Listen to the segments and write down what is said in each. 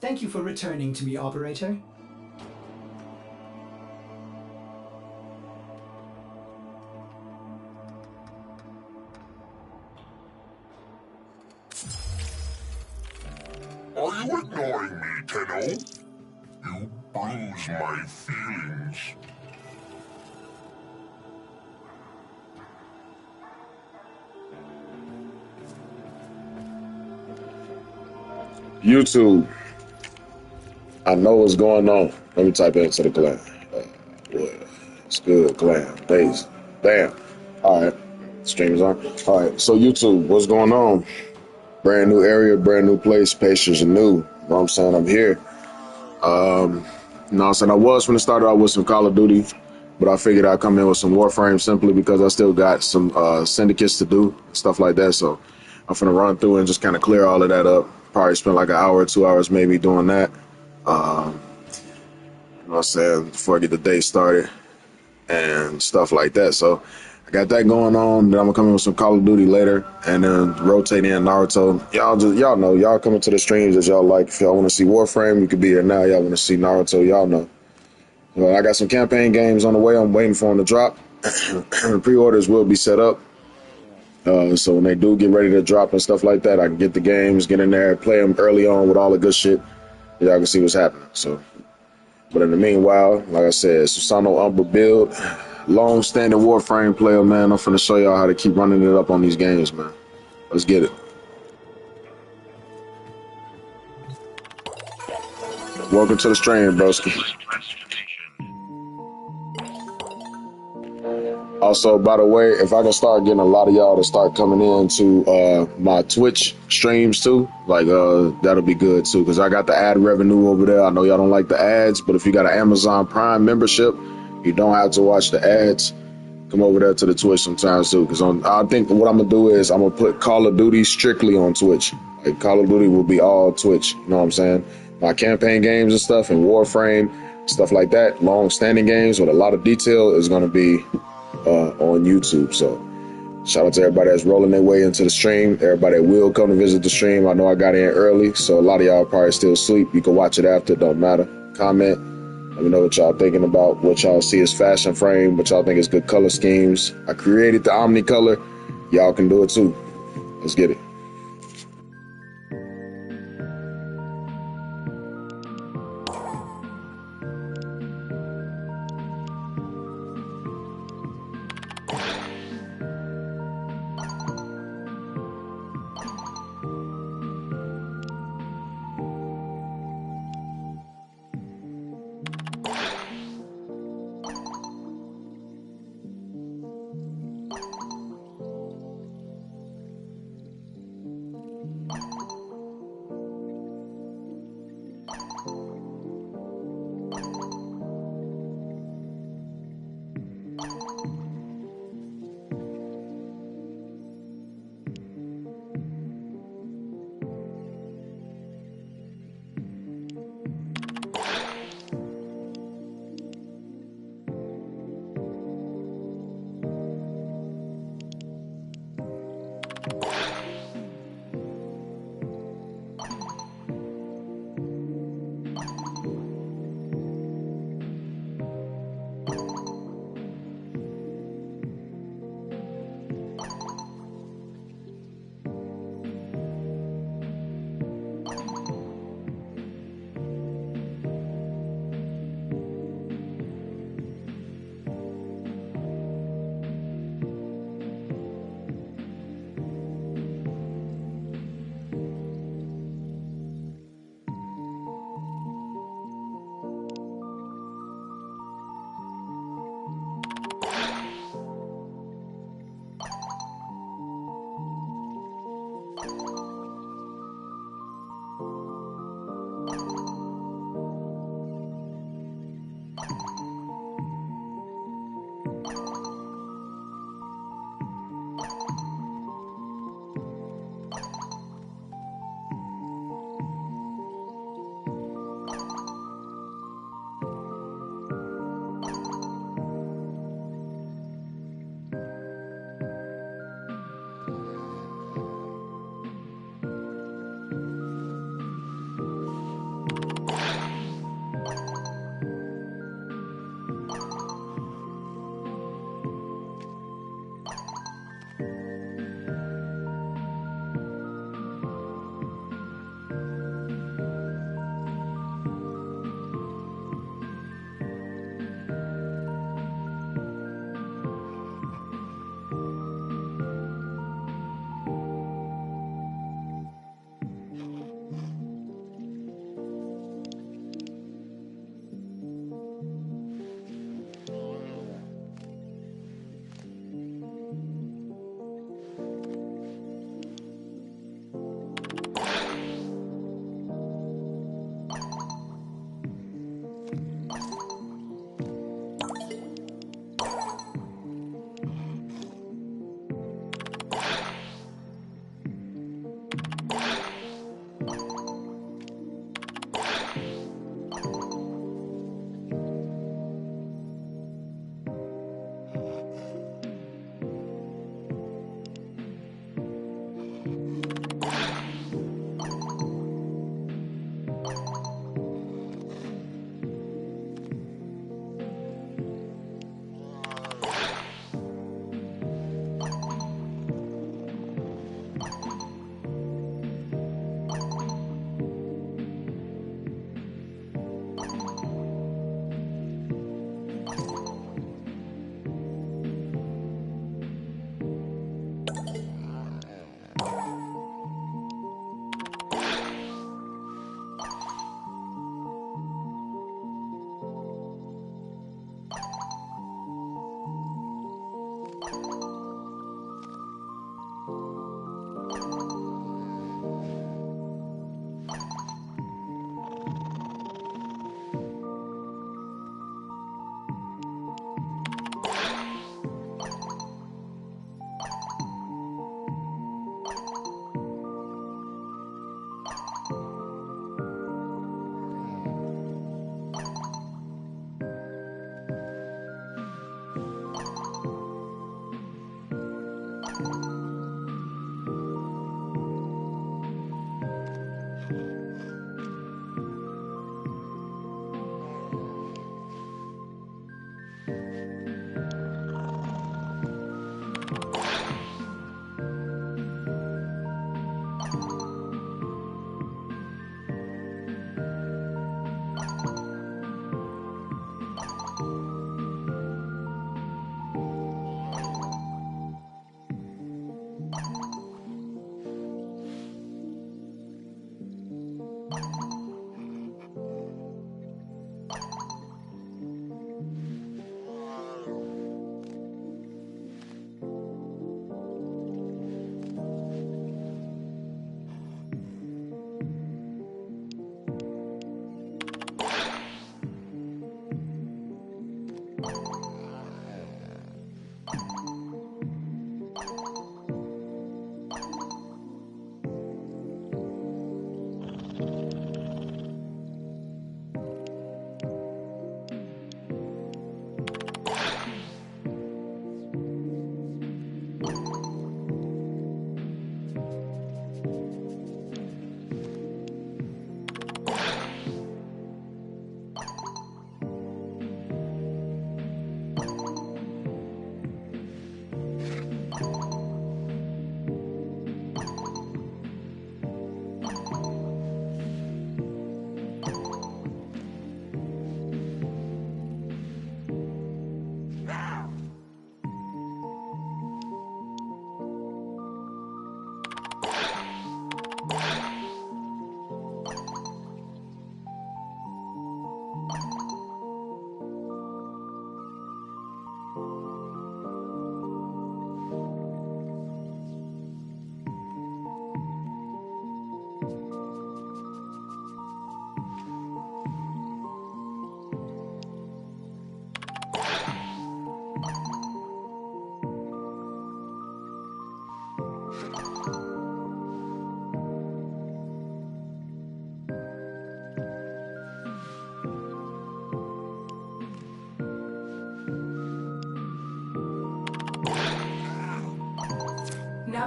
Thank you for returning to me, operator. Are you ignoring me, Tenno? You bruise my feelings. YouTube, I know what's going on. Let me type into the clan. What? It's good, clan. Base. Damn. All right. Stream is on. All right. So YouTube, what's going on? Brand new area, brand new place. Patience are new. You know what I'm saying? I'm here. You know what I'm saying? I was going to start out with some Call of Duty, but I figured I'd come in with some Warframe simply because I still got some syndicates to do, stuff like that. So I'm going to run through and just kind of clear all of that up. Probably spend like an hour or 2 hours maybe doing that. You know what I'm saying? Before I get the day started and stuff like that. So I got that going on. Then I'm gonna come in with some Call of Duty later, and then rotate in Naruto. Y'all know, y'all coming to the streams that y'all like. If y'all want to see Warframe, you could be there now. Y'all want to see Naruto, y'all know. Well, I got some campaign games on the way. I'm waiting for them to drop. Pre-orders will be set up. So when they do get ready to drop and stuff like that, I can get the games, get in there, play them early on with all the good shit. Y'all can see what's happening. So, but in the meanwhile, like I said, Susano Umbra build, long-standing Warframe player, man. I'm finna show y'all how to keep running it up on these games, man. Let's get it. Welcome to the stream, broski. Also, by the way, if I can start getting a lot of y'all to start coming into my Twitch streams too, like that'll be good too, because I got the ad revenue over there. I know y'all don't like the ads, but if you got an Amazon Prime membership, you don't have to watch the ads. Come over there to the Twitch sometimes too, because I think what I'm gonna do is I'm gonna put Call of Duty strictly on Twitch. Like Call of Duty will be all Twitch. You know what I'm saying? My campaign games and stuff, and Warframe, stuff like that, long-standing games with a lot of detail is gonna be on YouTube. So shout out to everybody that's rolling their way into the stream. Everybody that will come to visit the stream. I know I got in early, so a lot of y'all probably still asleep. You can watch it after, don't matter. Comment. Let me know what y'all thinking about, what y'all see as fashion frame, what y'all think is good color schemes. I created the Omni color. Y'all can do it too. Let's get it.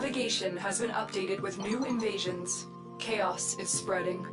Navigation has been updated with new invasions. Chaos is spreading.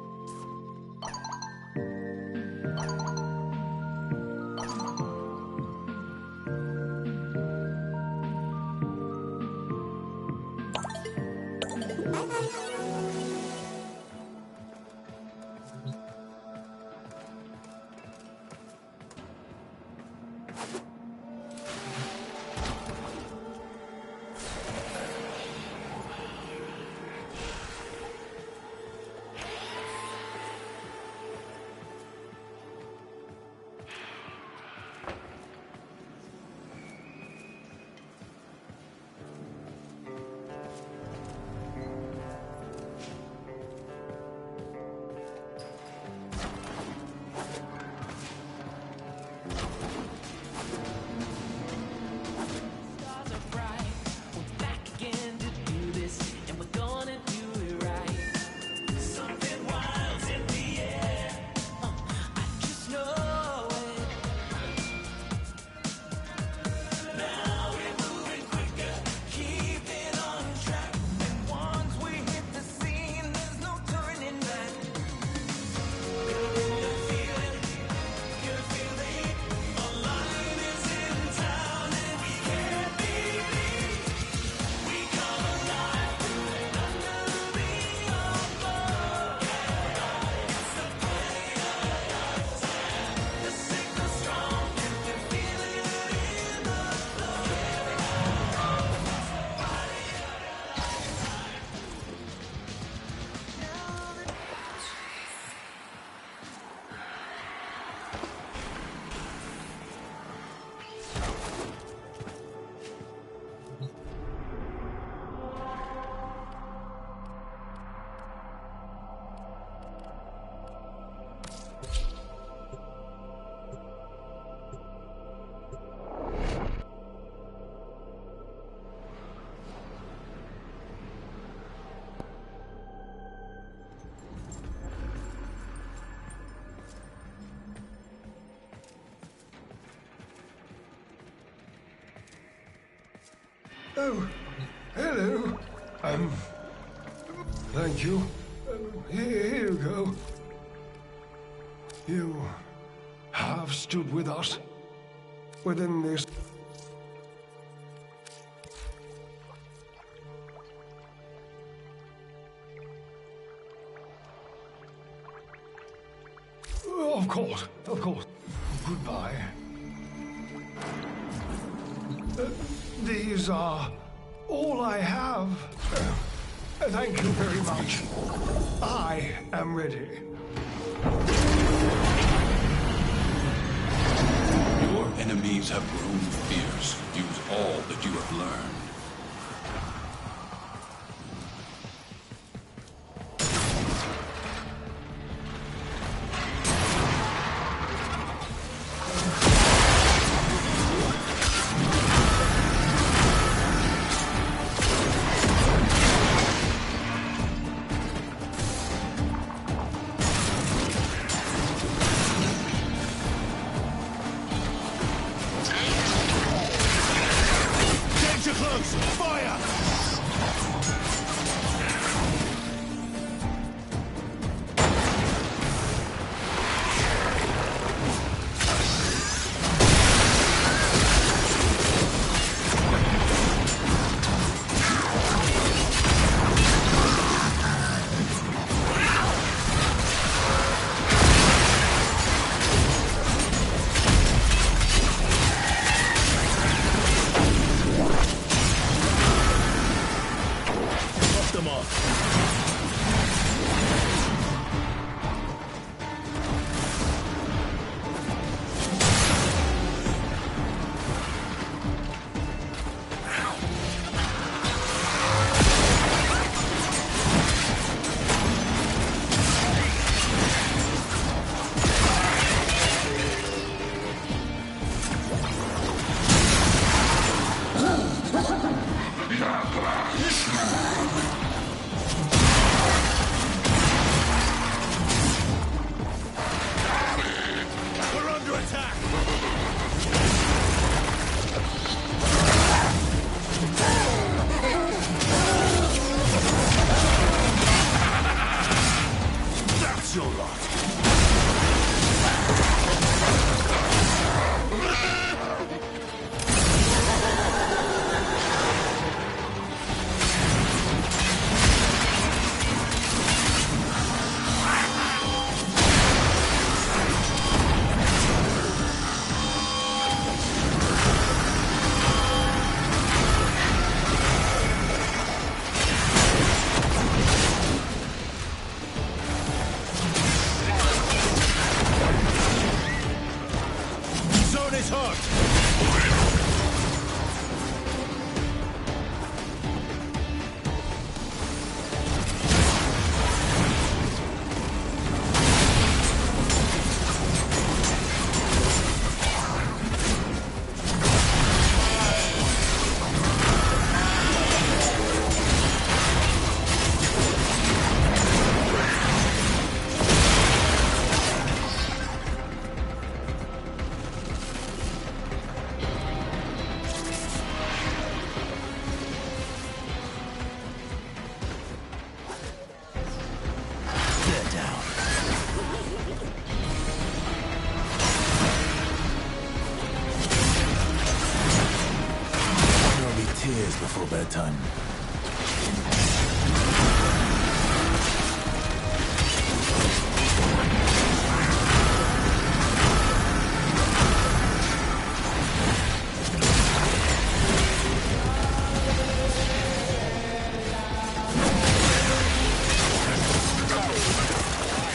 Oh, hello. Thank you. Here you go. You have stood with us within this. Of course, of course. Goodbye. These are all I have. Thank you very much. I am ready. Your enemies have grown fierce. Use all that you have learned. Close! before bedtime.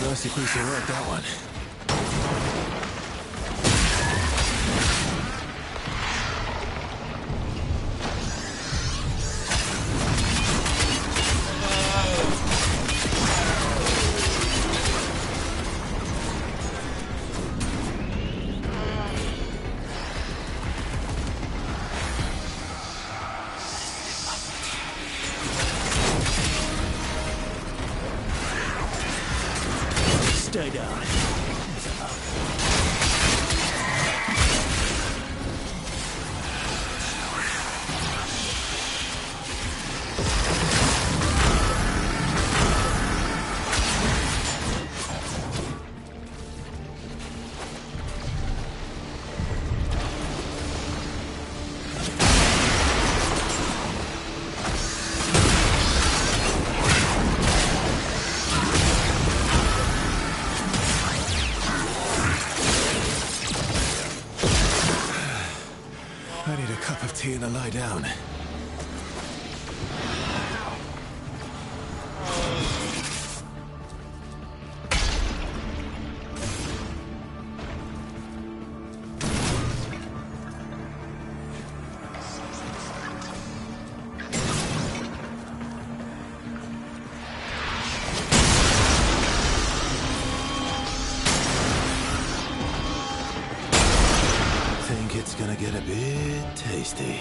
Rusty piece of work, that one. Stay down. I need a cup of tea and a lie down. Think it's gonna get a bit tasty.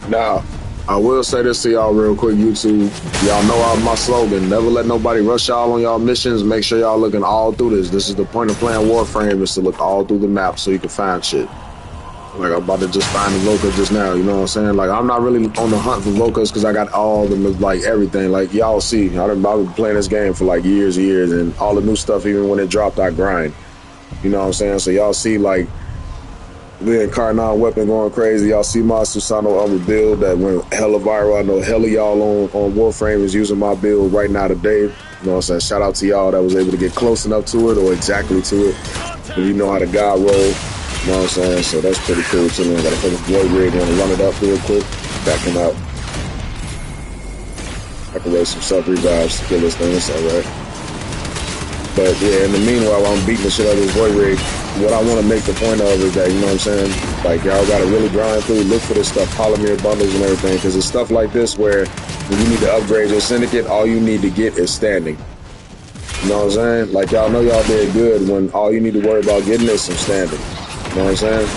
Now, I will say this to y'all real quick, YouTube. Y'all know my slogan. Never let nobody rush y'all on y'all missions. Make sure y'all looking all through this. This is the point of playing Warframe, is to look all through the map so you can find shit. Like, I'm about to just find the Voka just now, you know what I'm saying? Like, I'm not really on the hunt for Vokas because I got all the, like, everything. Like, y'all see, I've been playing this game for, like, years and years, and all the new stuff, even when it dropped, I grind. You know what I'm saying? So y'all see, like, the Incarnate weapon going crazy. Y'all see my Susano Armor build that went hella viral. I know hella y'all on Warframe is using my build right now today. You know what I'm saying? Shout out to y'all that was able to get close enough to it or exactly to it. If you know how to god roll. You know what I'm saying? So that's pretty cool too. I got a fucking void rig, want to run it up real quick. Back him out. I can raise some sub revives to kill this thing. It's alright. But yeah, in the meanwhile, while I'm beating the shit out of this void rig, what I want to make the point of is that, you know what I'm saying, like, y'all got to really grind through, look for this stuff, polymer bundles and everything, because it's stuff like this where when you need to upgrade your syndicate, all you need to get is standing. You know what I'm saying? Like, y'all know y'all did good when all you need to worry about getting is some standing. You know what I'm saying?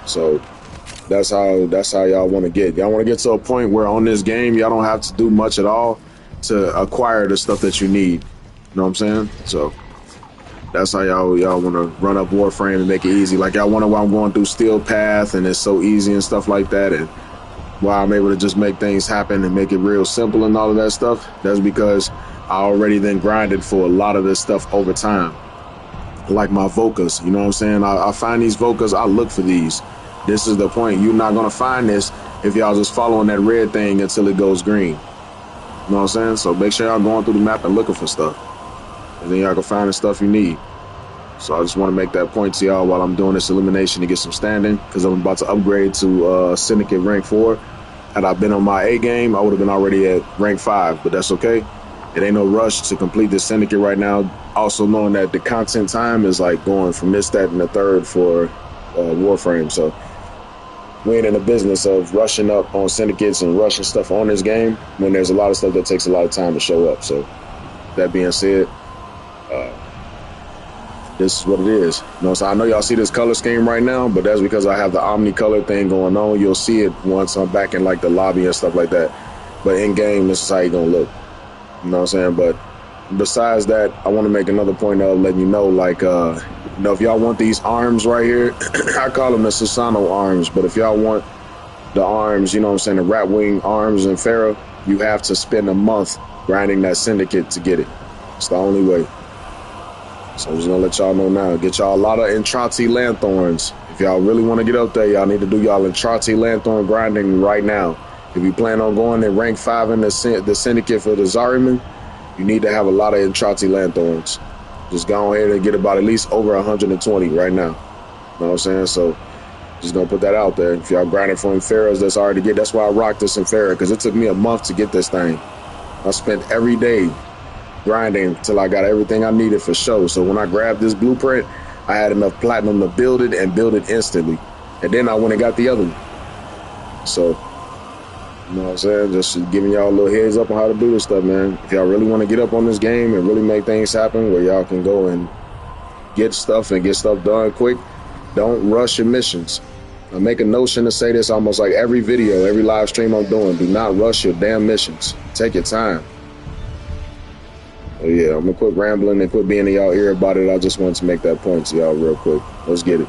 So that's how y'all want to get. Y'all want to get to a point where on this game, y'all don't have to do much at all to acquire the stuff that you need. You know what I'm saying? So that's how y'all want to run up Warframe and make it easy. Like, y'all wonder why I'm going through Steel Path and it's so easy and stuff like that, and why I'm able to just make things happen and make it real simple and all of that stuff. That's because I already then grinded for a lot of this stuff over time. Like my Vokas, you know what I'm saying? I find these Vokas, I look for these. This is the point. You're not going to find this if y'all just following that red thing until it goes green. You know what I'm saying? So make sure y'all going through the map and looking for stuff. And then y'all can find the stuff you need. So I just want to make that point to y'all while I'm doing this elimination to get some standing, because I'm about to upgrade to Syndicate rank 4. Had I been on my A game, I would have been already at rank 5, but that's okay. It ain't no rush to complete this Syndicate right now. Also knowing that the content time is like going from this, that, and the third for Warframe. So we ain't in the business of rushing up on Syndicates and rushing stuff on this game when there's a lot of stuff that takes a lot of time to show up. So that being said, this is what it is. You know, so I know y'all see this color scheme right now, but that's because I have the omnicolor thing going on. You'll see it once I'm back in like the lobby and stuff like that. But in game, this is how you gonna look. You know what I'm saying? But besides that, I want to make another point of letting you know, like, if y'all want these arms right here, I call them the Susano arms, but if y'all want the arms, you know what I'm saying, the Rat Wing arms and Farah, you have to spend a month grinding that syndicate to get it. It's the only way. So I'm just gonna let y'all know now. Get y'all a lot of Entrati Lanthorns. If y'all really want to get up there, y'all need to do y'all Entrati Lanthorn grinding right now. If you plan on going in rank 5 in the syndicate for the Zariman, you need to have a lot of Entrati Lanthorns. Just go ahead and get about at least over 120 right now. You know what I'm saying? So just gonna put that out there. If y'all grinding for Inferas, that's already get. That's why I rocked this Infera, because it took me a month to get this thing. I spent every day grinding till I got everything I needed for show. So when I grabbed this blueprint, I had enough platinum to build it and build it instantly. And then I went and got the other one. So, you know what I'm saying? Just giving y'all a little heads up on how to do this stuff, man. If y'all really want to get up on this game and really make things happen where y'all can go and get stuff and get stuff done quick, don't rush your missions. I make a notion to say this almost like every video, every live stream I'm doing. Do not rush your damn missions. Take your time. But yeah, I'm gonna quit rambling and quit being in y'all ear about it. I just wanted to make that point to y'all real quick. Let's get it.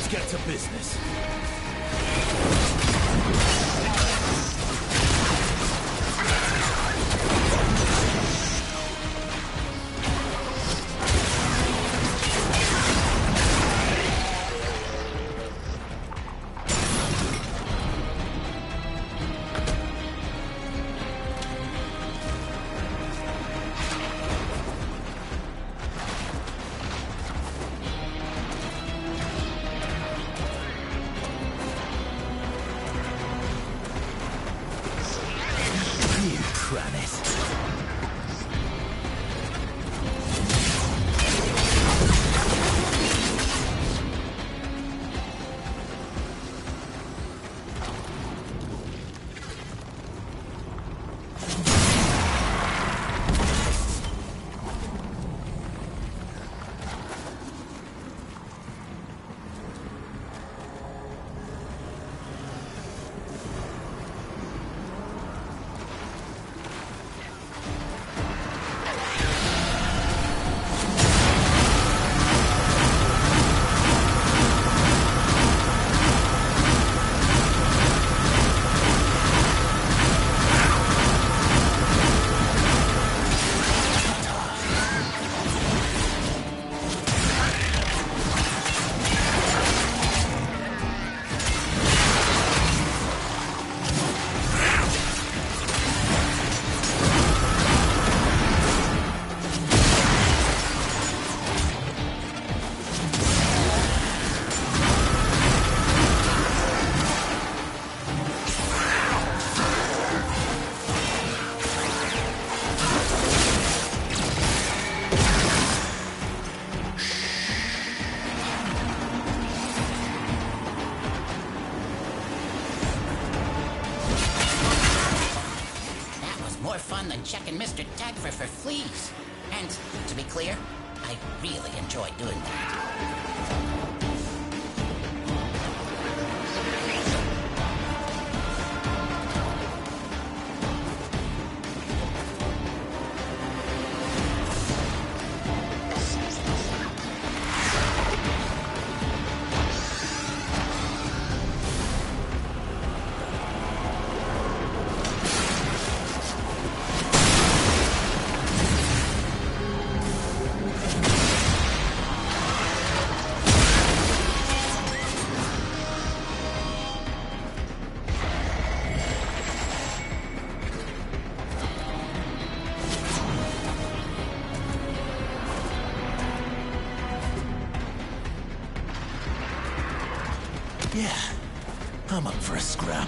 Let's get to business. Fun than checking Mr. Tagfer for fleas. And, to be clear, I really enjoy doing that. Yeah, I'm up for a scrap.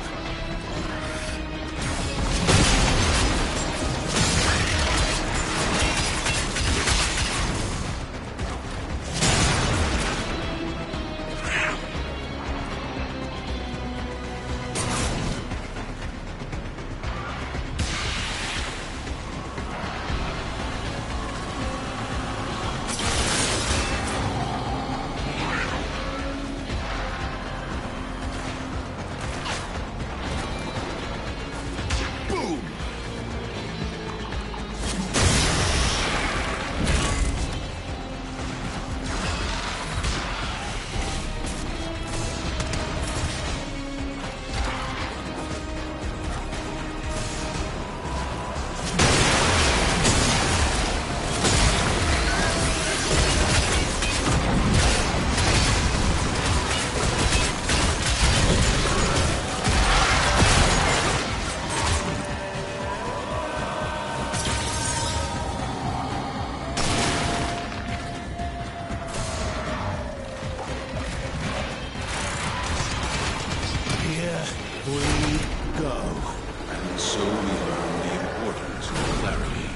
So we learn the importance of clarity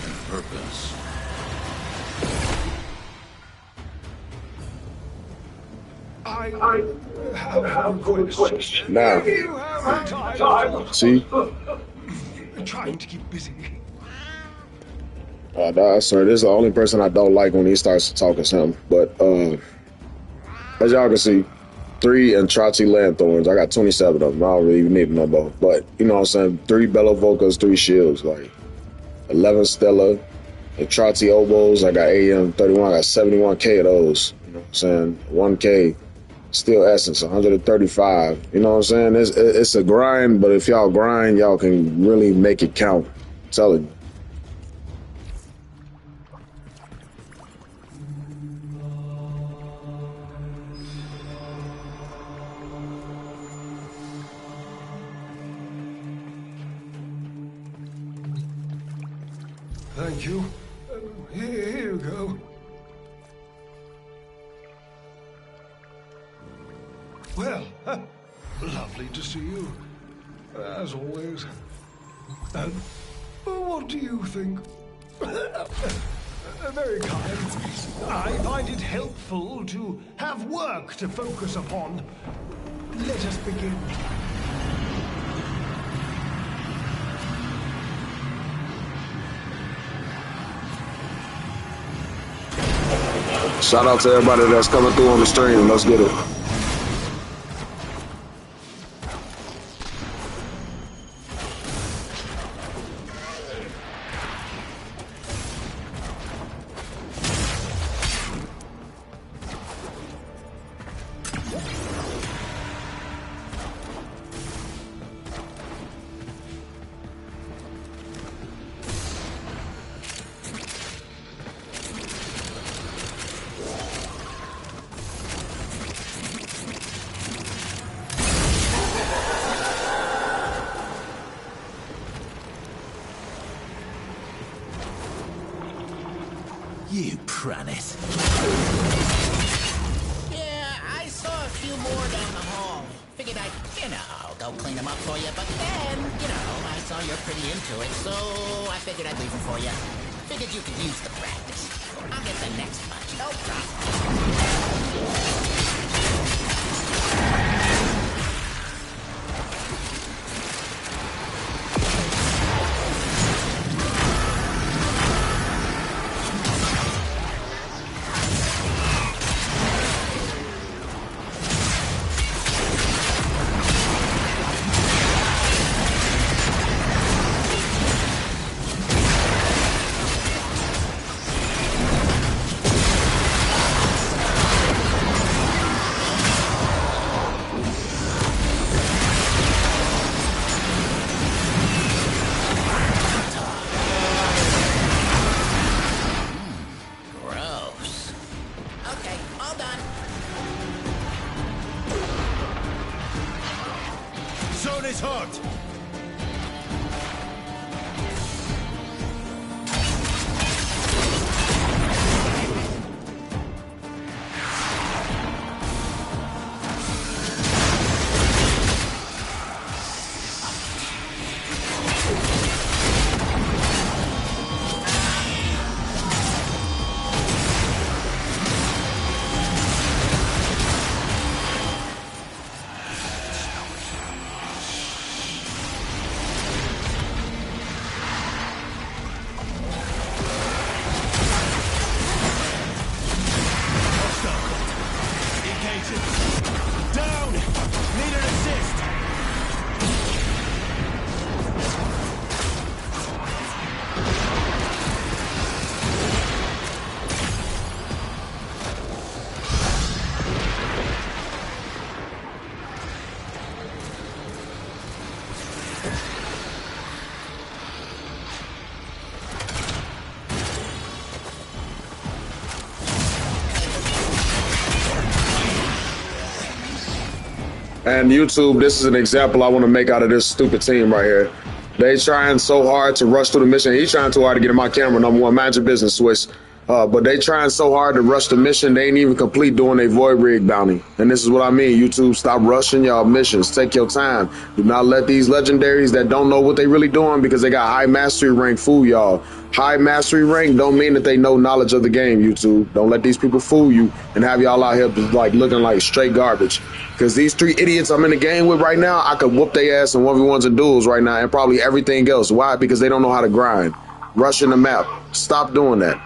and purpose. I have a question. Now, Do you have time? see? Trying to keep busy. Sir, this is the only person I don't like when he starts talking something. But as y'all can see, 3 Entrati Lanthorns. I got 27 of them. I don't really need no more. But, you know what I'm saying? 3 Bellovocas, 3 shields. Like, 11 Stella. Entrati Oboes. I got AM 31. I got 71K of those. You know what I'm saying? 1K Still essence, 135. You know what I'm saying? It's a grind, but if y'all grind, y'all can really make it count. I'm telling you. Thank you. Here you go. Well, lovely to see you, as always. And what do you think? Very kind. I find it helpful to have work to focus upon. Let us begin. Shout out to everybody that's coming through on the stream. Let's get it. You pranet. Yeah, I saw a few more down the hall. Figured I'd, go clean them up for you. But then, I saw you're pretty into it, so I figured I'd leave them for you. Figured you could use the practice. I'll get the next bunch, no problem. His heart. Down! Need an assist! And YouTube, this is an example I want to make out of this stupid team right here. They trying so hard to rush through the mission. He's trying too hard to get in my camera, number one. Mind your business, Swiss. But they trying so hard to rush the mission, they ain't even complete doing a Void Rig bounty. And this is what I mean, YouTube, stop rushing y'all missions. Take your time. Do not let these legendaries that don't know what they really doing because they got high mastery rank fool y'all. High mastery rank don't mean that they know knowledge of the game, YouTube. Don't let these people fool you and have y'all out here like looking like straight garbage. Because these three idiots I'm in the game with right now, I could whoop their ass in 1v1s and duels right now and probably everything else. Why? Because they don't know how to grind. Rushing the map. Stop doing that.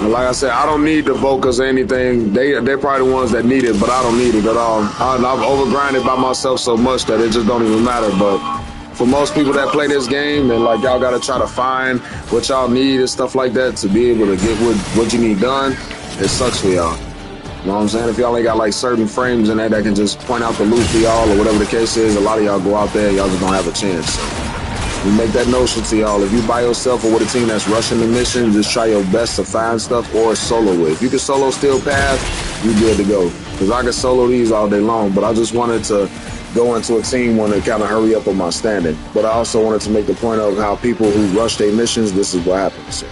And like I said, I don't need the Vocas or anything. They're probably the ones that need it, but I don't need it at all. I've overgrinded by myself so much that it just don't even matter. But for most people that play this game, and like y'all gotta try to find what y'all need and stuff like that to be able to get what you need done, it sucks for y'all. You know what I'm saying? If y'all ain't got like certain frames in there that can just point out the loot for y'all or whatever the case is, a lot of y'all go out there, y'all just don't have a chance. So we make that notion to y'all. If you by yourself or with a team that's rushing the mission, just try your best to find stuff or solo it. If you can solo Steel Path, you good to go. Because I can solo these all day long, but I just wanted to go into a team one to kind of hurry up on my standing. But I also wanted to make the point of how people who rush their missions, this is what happens. So,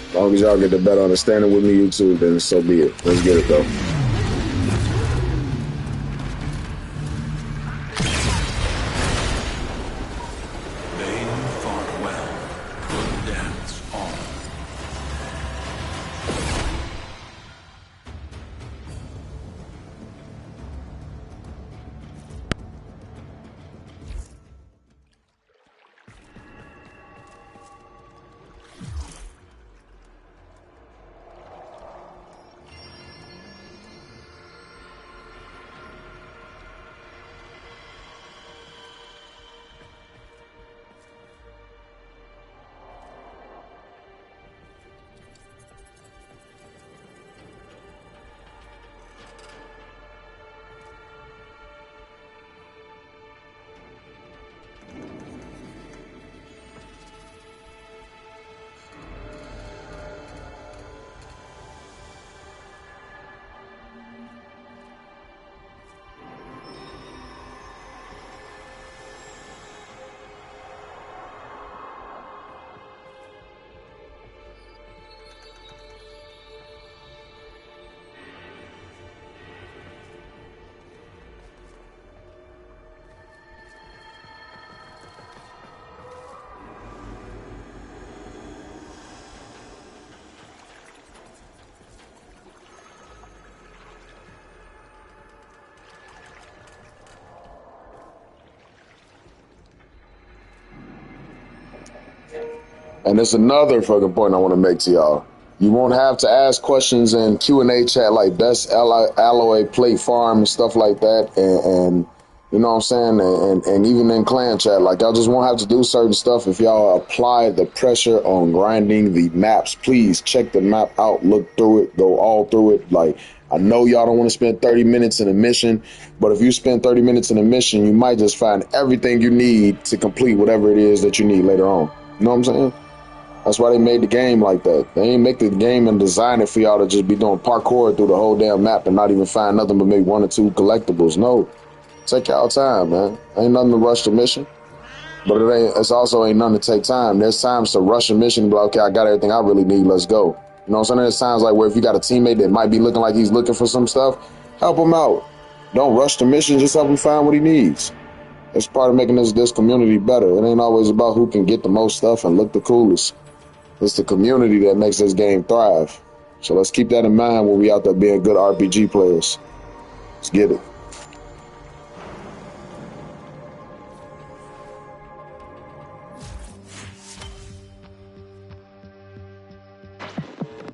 as long as y'all get the better understanding with me, YouTube, then so be it. Let's get it, though. And it's another fucking point I want to make to y'all. You won't have to ask questions in Q&A chat like best alloy plate farm and stuff like that. And you know what I'm saying? And even in clan chat, like y'all just won't have to do certain stuff if y'all apply the pressure on grinding the maps. Please check the map out, look through it, go all through it. Like, I know y'all don't want to spend 30 minutes in a mission, but if you spend 30 minutes in a mission, you might just find everything you need to complete whatever it is that you need later on. You know what I'm saying? That's why they made the game like that. They ain't make the game and design it for y'all to just be doing parkour through the whole damn map and not even find nothing but maybe 1 or 2 collectibles. No. Take y'all time, man. Ain't nothing to rush the mission. But it's also ain't nothing to take time. There's times to rush a mission and be like, okay, I got everything I really need, let's go. You know what I'm saying? There's times like where if you got a teammate that might be looking like he's looking for some stuff, help him out. Don't rush the mission, just help him find what he needs. It's part of making this community better. It ain't always about who can get the most stuff and look the coolest. It's the community that makes this game thrive. So let's keep that in mind when we out there being good RPG players. Let's get it.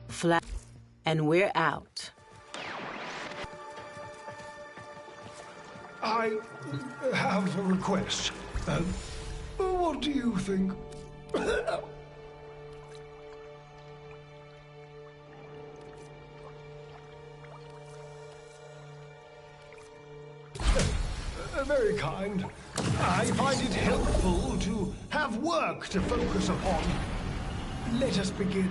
Flat, and we're out. I have a request. What do you think? Very kind. I find it helpful to have work to focus upon. Let us begin.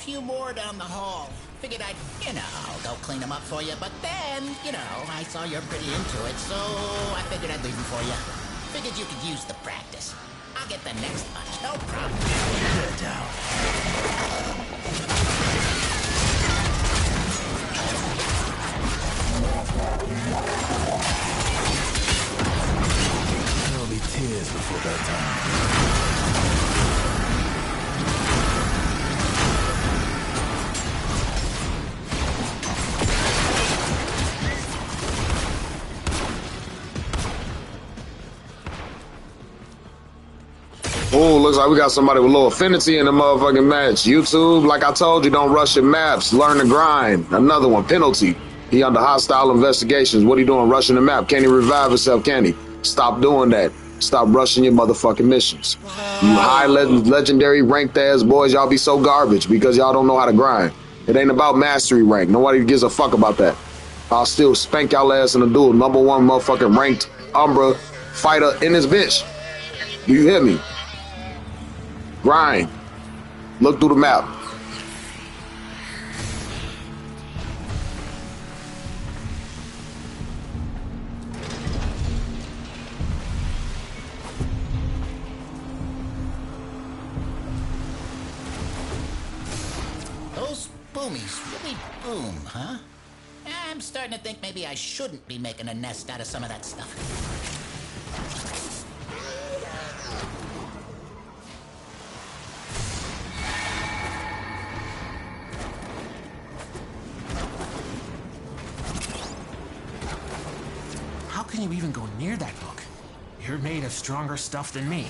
few more down the hall. Figured I'd, go clean them up for you. But then, I saw you're pretty into it, so I figured I'd leave them for you. Figured you could use the practice. I'll get the next bunch, no problem. Get down. There'll be tears before bedtime. Oh, looks like we got somebody with low affinity in the motherfucking match. YouTube, like I told you, don't rush your maps. Learn to grind. Another one, penalty. He under hostile investigations. What are you doing? Rushing the map. Can he revive himself? Can he? Stop doing that. Stop rushing your motherfucking missions. You high legendary ranked ass boys, y'all be so garbage because y'all don't know how to grind. It ain't about mastery rank. Nobody gives a fuck about that. I'll still spank y'all ass in a duel. #1 motherfucking ranked Umbra fighter in this bitch. Do you hear me? Grind. Look through the map. Those boomies really boom, huh? I'm starting to think maybe I shouldn't be making a nest out of some of that stuff. How can you even go near that book? You're made of stronger stuff than me.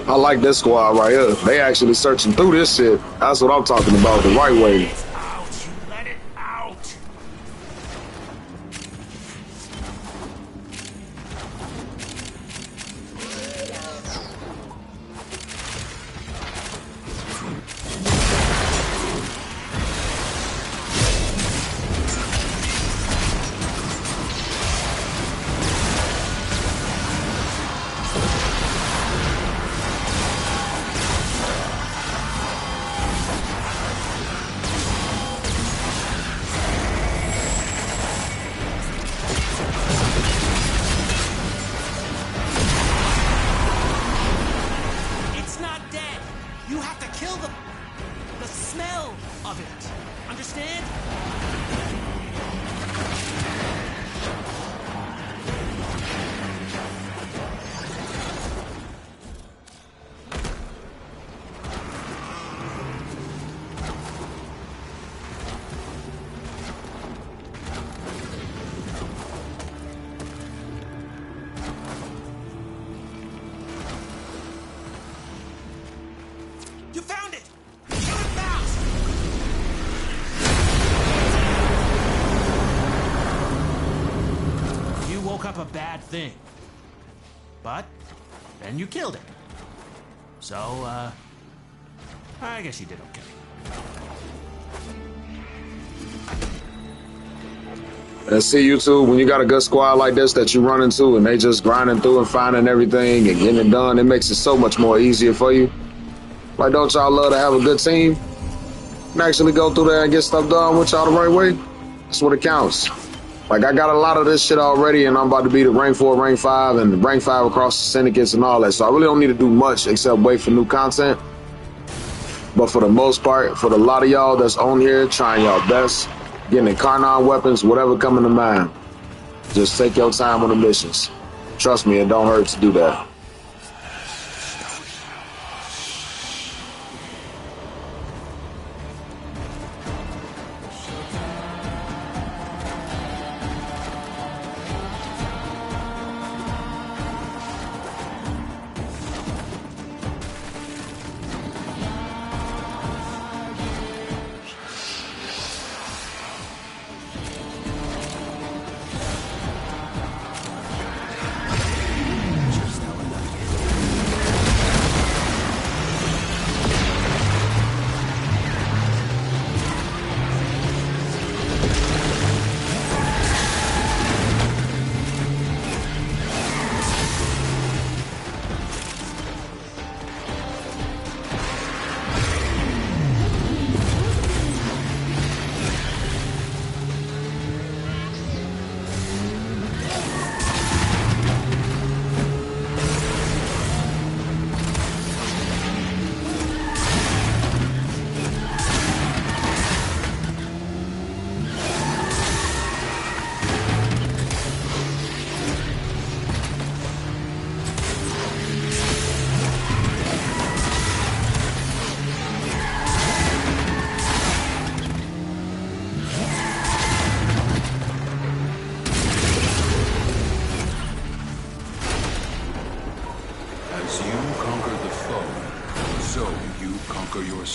I like this squad right here. They actually searching through this shit. That's what I'm talking about, the right way. It's out. You let it out. You found it! Kill it fast! You woke up a bad thing. But then you killed it. So, I guess you did okay. And see, YouTube, when you got a good squad like this that you run into and they just grinding through and finding everything and getting it done, it makes it so much more easier for you. Like, don't y'all love to have a good team? And actually go through there and get stuff done with y'all the right way? That's what it counts. Like, I got a lot of this shit already, and I'm about to be the rank 4, rank 5, and rank 5 across the syndicates and all that. So I really don't need to do much except wait for new content. But for the most part, for the lot of y'all that's on here trying y'all best, getting the Karnan weapons, whatever coming to mind, just take your time on the missions. Trust me, it don't hurt to do that. Just how I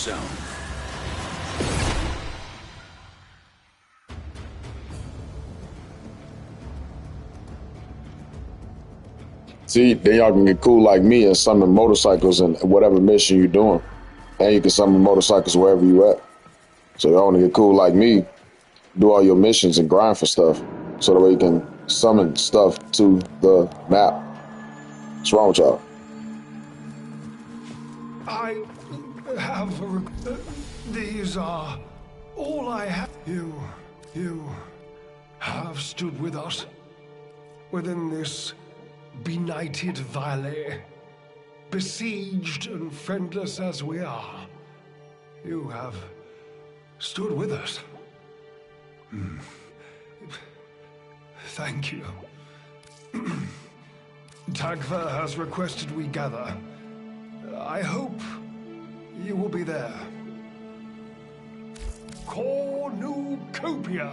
yourself. See, then y'all can get cool like me and summon motorcycles and whatever mission you're doing. And you can summon motorcycles wherever you at. So y'all want to get cool like me, do all your missions and grind for stuff. So that way you can summon stuff to the map. What's wrong with y'all? I have these are all I have. You have stood with us within this benighted valley, besieged and friendless as we are. You have stood with us. Thank you. Tagfer has requested we gather. I hope you will be there. Cornucopia.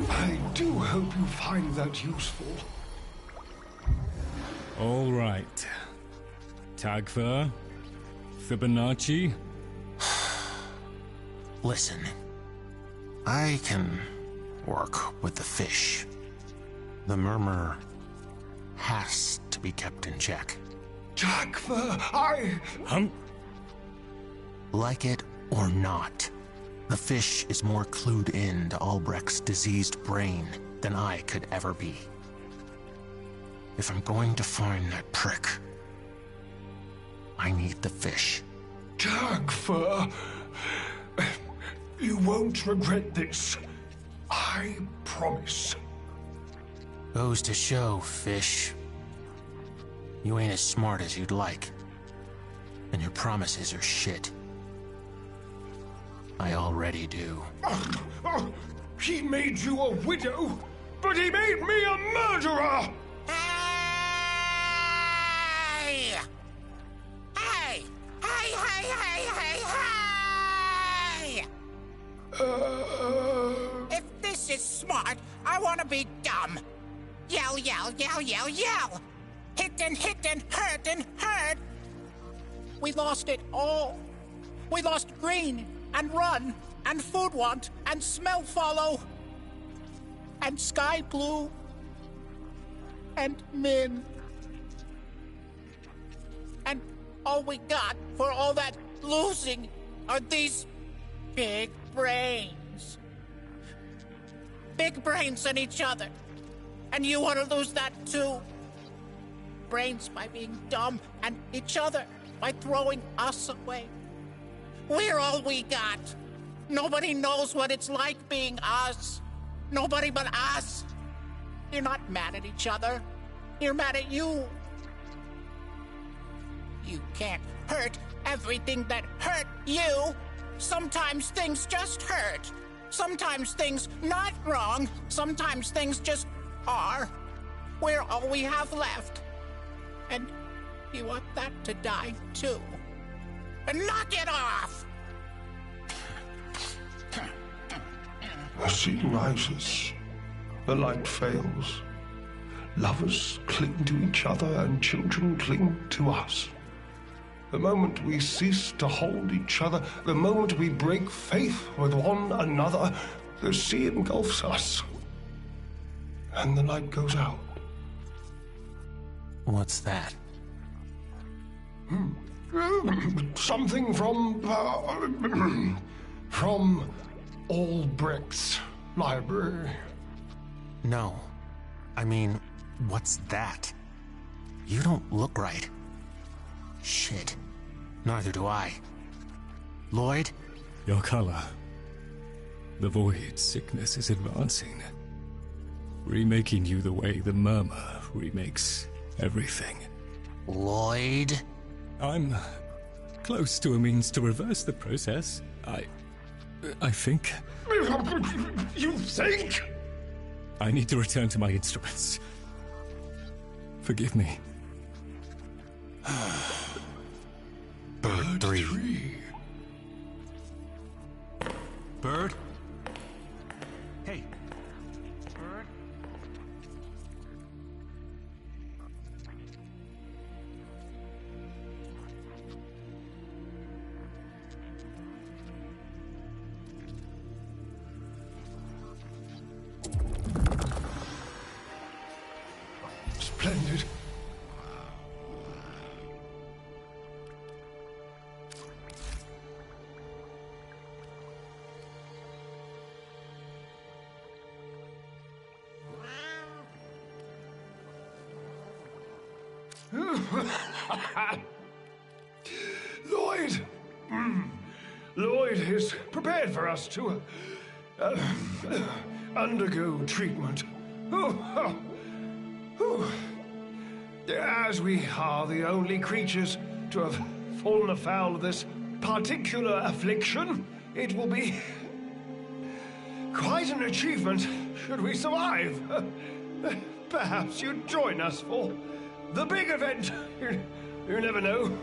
I do hope you find that useful. All right. Tagfer? Fibonacci? Listen, I can work with the fish. The murmur has to be kept in check. Tagfer, Like it or not, the fish is more clued in to Albrecht's diseased brain than I could ever be. If I'm going to find that prick, I need the fish. Tagfer, you won't regret this. I promise. Goes to show, fish. You ain't as smart as you'd like. And your promises are shit. I already do. He made you a widow, but he made me a murderer! Hey! Hey! Hey, hey, hey, hey, hey! If this is smart, I want to be dumb. Yell, yell, yell, yell, yell! Hit and hurt and hurt! We lost it all. We lost green and run and food want and smell follow and sky blue and min. And all we got for all that losing are these big brains. Big brains in each other. And you want to lose that too. Brains by being dumb and each other by throwing us away. We're all we got. Nobody knows what it's like being us. Nobody but us. You're not mad at each other. You're mad at you. You can't hurt everything that hurt you. Sometimes things just hurt. Sometimes things not wrong. Sometimes things just are. We're all we have left. And you want that to die too. And knock it off! The scene rises. The light fails. Lovers cling to each other and children cling to us. The moment we cease to hold each other, the moment we break faith with one another, the sea engulfs us. And the light goes out. What's that? Something from Albrecht's library. No. I mean, what's that? You don't look right. Shit. Neither do I. Lloyd? Your color. The void sickness is advancing. Remaking you the way the murmur remakes everything. Lloyd? I'm close to a means to reverse the process. I think. You think? I need to return to my instruments. Forgive me. Bird 3. Bird? Hey. Bird? Splendid. Lloyd! Lloyd is prepared for us to undergo treatment. As we are the only creatures to have fallen afoul of this particular affliction, it will be quite an achievement should we survive. Perhaps you'd join us for the big event. You never know.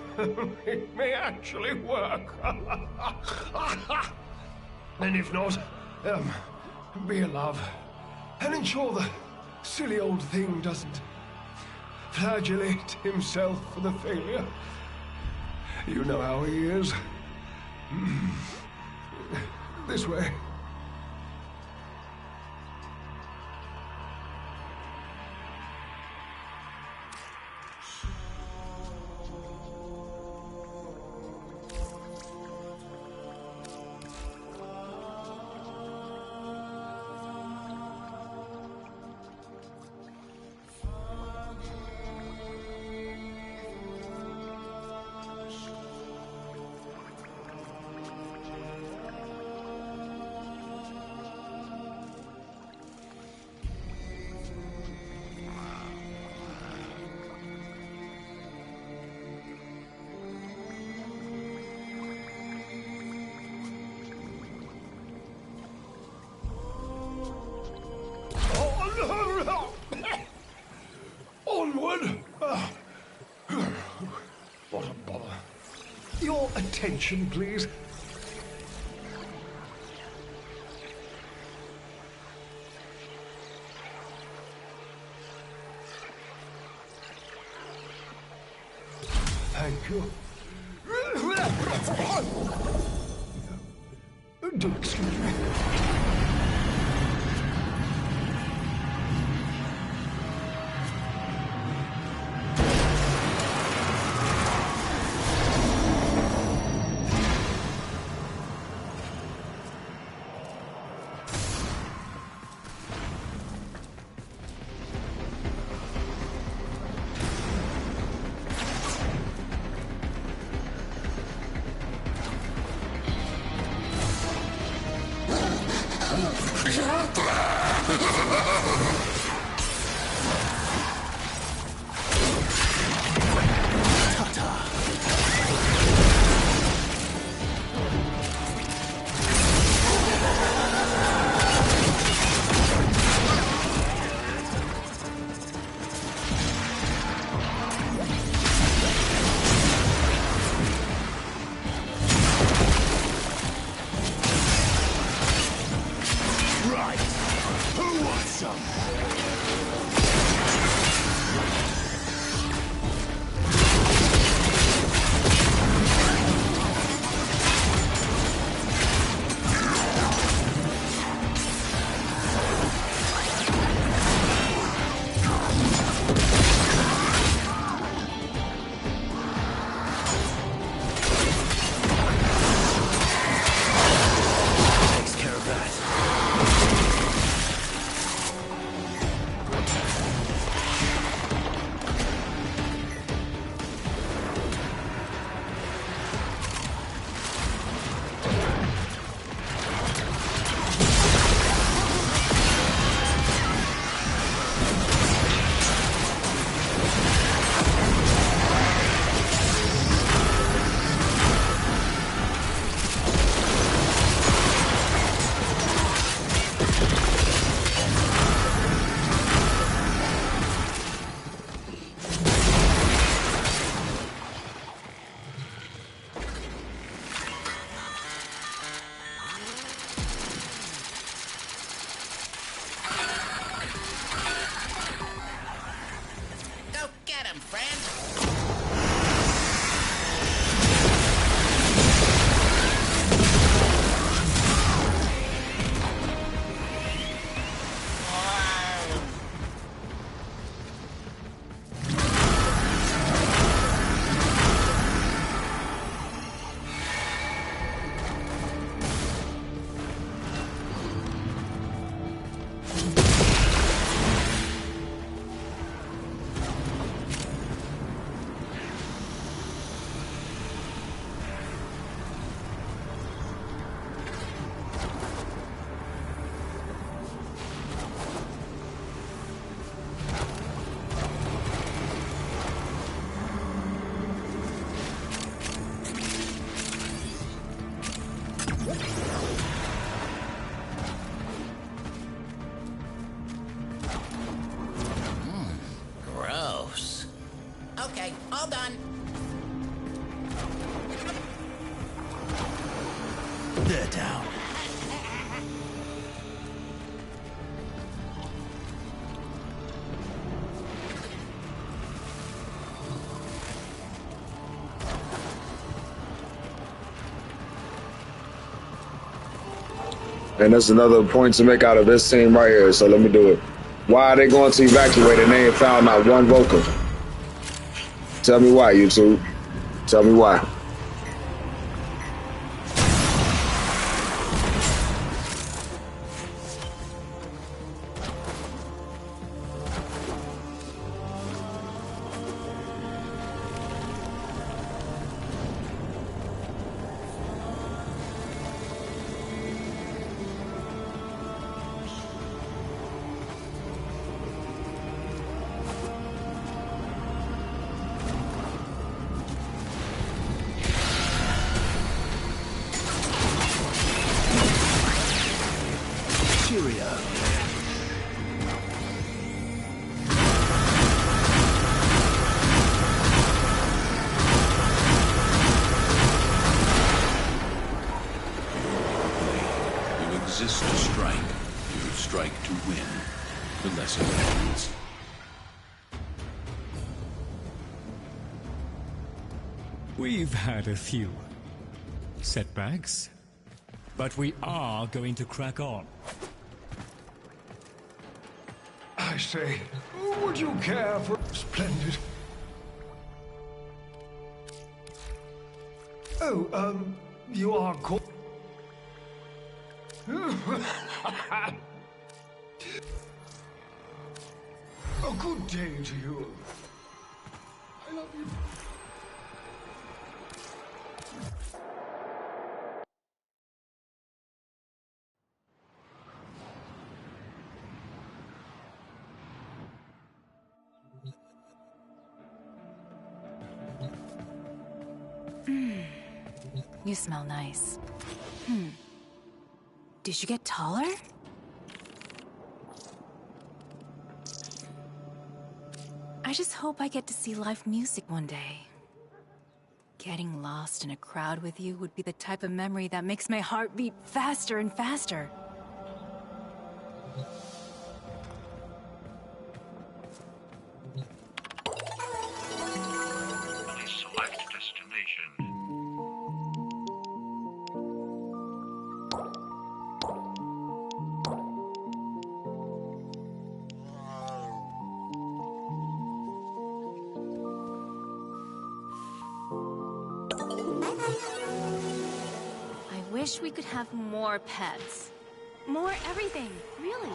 It may actually work. And if not, be a love and ensure the silly old thing doesn't flagellate himself for the failure. You know how he is. This way. Onward! What a bother. Your attention, please. Thank you. Do excuse me. Right. Who wants some? They're down. And that's another point to make out of this scene right here, so let me do it. Why are they going to evacuate and they ain't found not one Vulcan? Tell me why, YouTube. Tell me why. Resist to strike. You strike to win. The lesson ends. We've had a few setbacks, but we are going to crack on. I say, would you care for... Splendid. Oh, you are called... A good day to you. I love you. You smell nice. Did you get taller? I just hope I get to see live music one day. Getting lost in a crowd with you would be the type of memory that makes my heart beat faster and faster. Please select destination. I wish we could have more pets. More everything, really.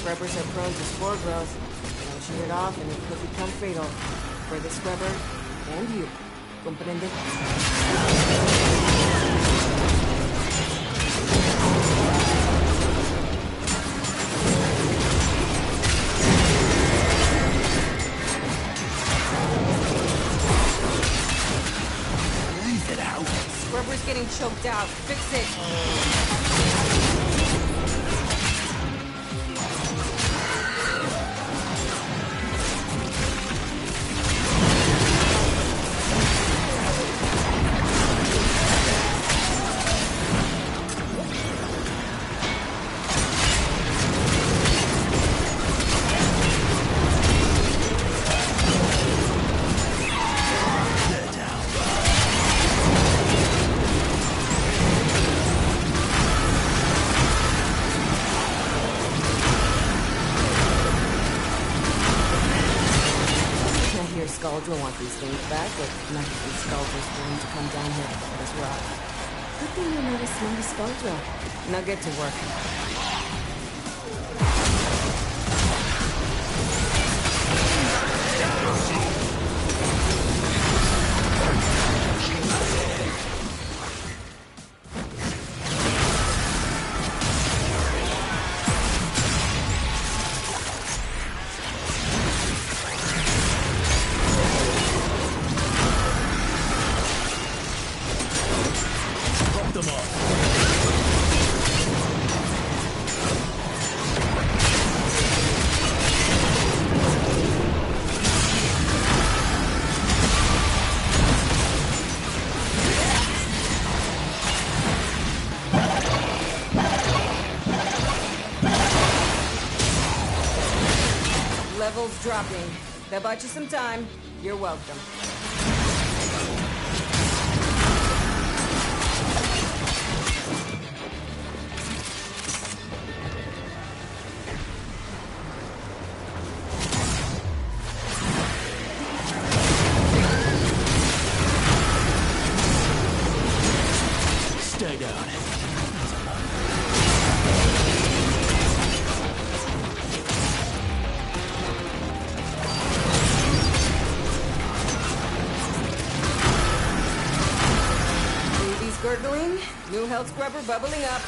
Scrubbers are prone to spore growth. Launching it off and it could become fatal. For the scrubber and you. Comprende? Leave it out. Scrubbers scrubber's getting choked out. Fix it. Scaldra want these things back, but none of these Scaldra's willing to come down here to let us rot. Good thing you noticed Smarty Scaldra. Now get to work. Levels dropping. That bought you some time. You're welcome. Stay down. Gurgling, new health scrubber bubbling up.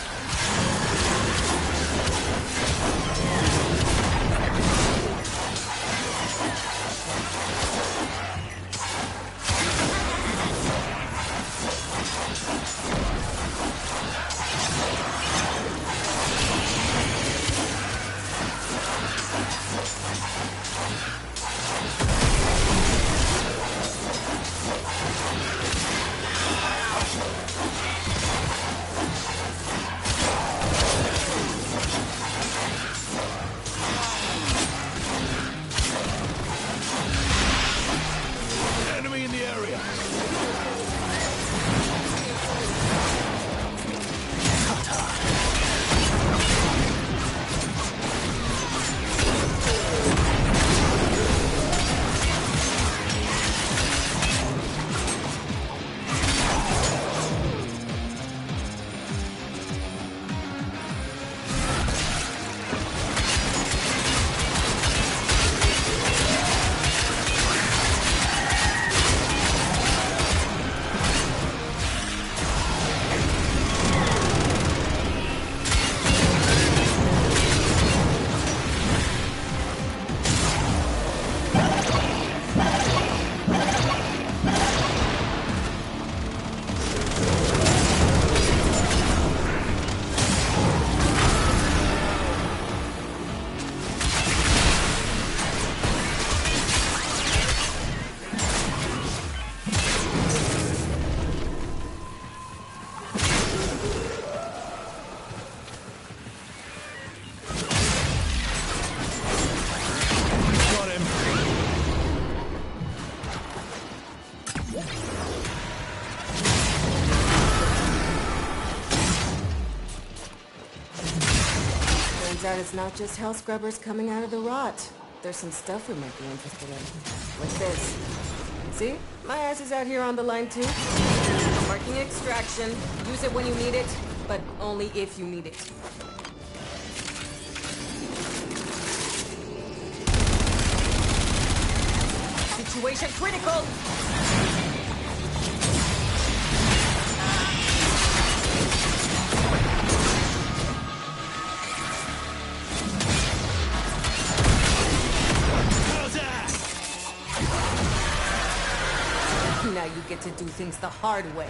Turns out it's not just hell scrubbers coming out of the rot. There's some stuff we might be interested in. Like this. See? My ass is out here on the line too. I'm marking extraction. Use it when you need it, but only if you need it. Situation critical! Now you get to do things the hard way.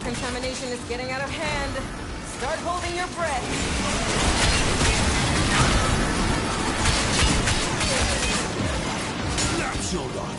contamination is getting out of hand. Start holding your breath. That's your lot.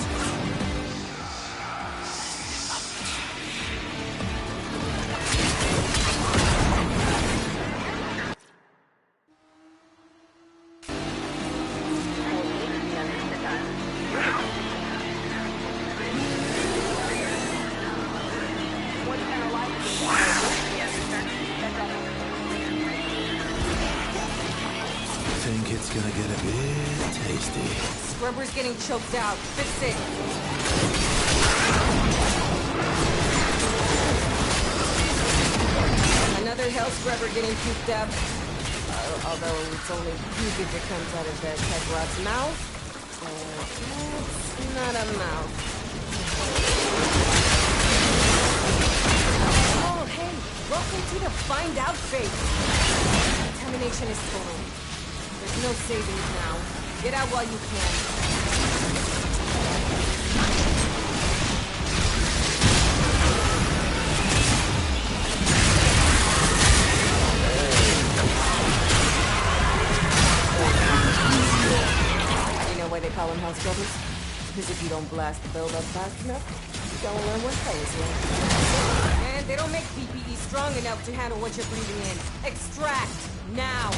Think it's gonna get a bit tasty. Scrubber's getting choked out. Fix it. Another hell scrubber getting cooped up. Although it's only pubic that comes out of that tech rot's mouth. It's not a mouth. Oh, hey! Welcome to the Find Out phase. Contamination is total. There's no savings now. Get out while you can. Why they call them house scrubbers? Because if you don't blast the build-up fast enough, you're gonna learn what hell is like. And they don't make PPE strong enough to handle what you're breathing in. Extract! Now!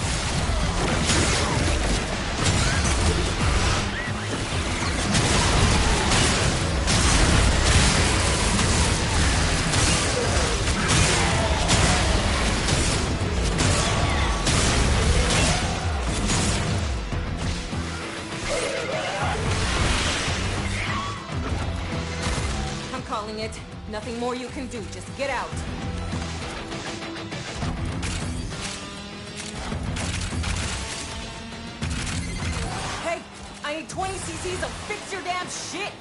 It. Nothing more you can do. Just get out. Hey, I need 20 cc's of fix your damn shit.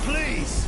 Please!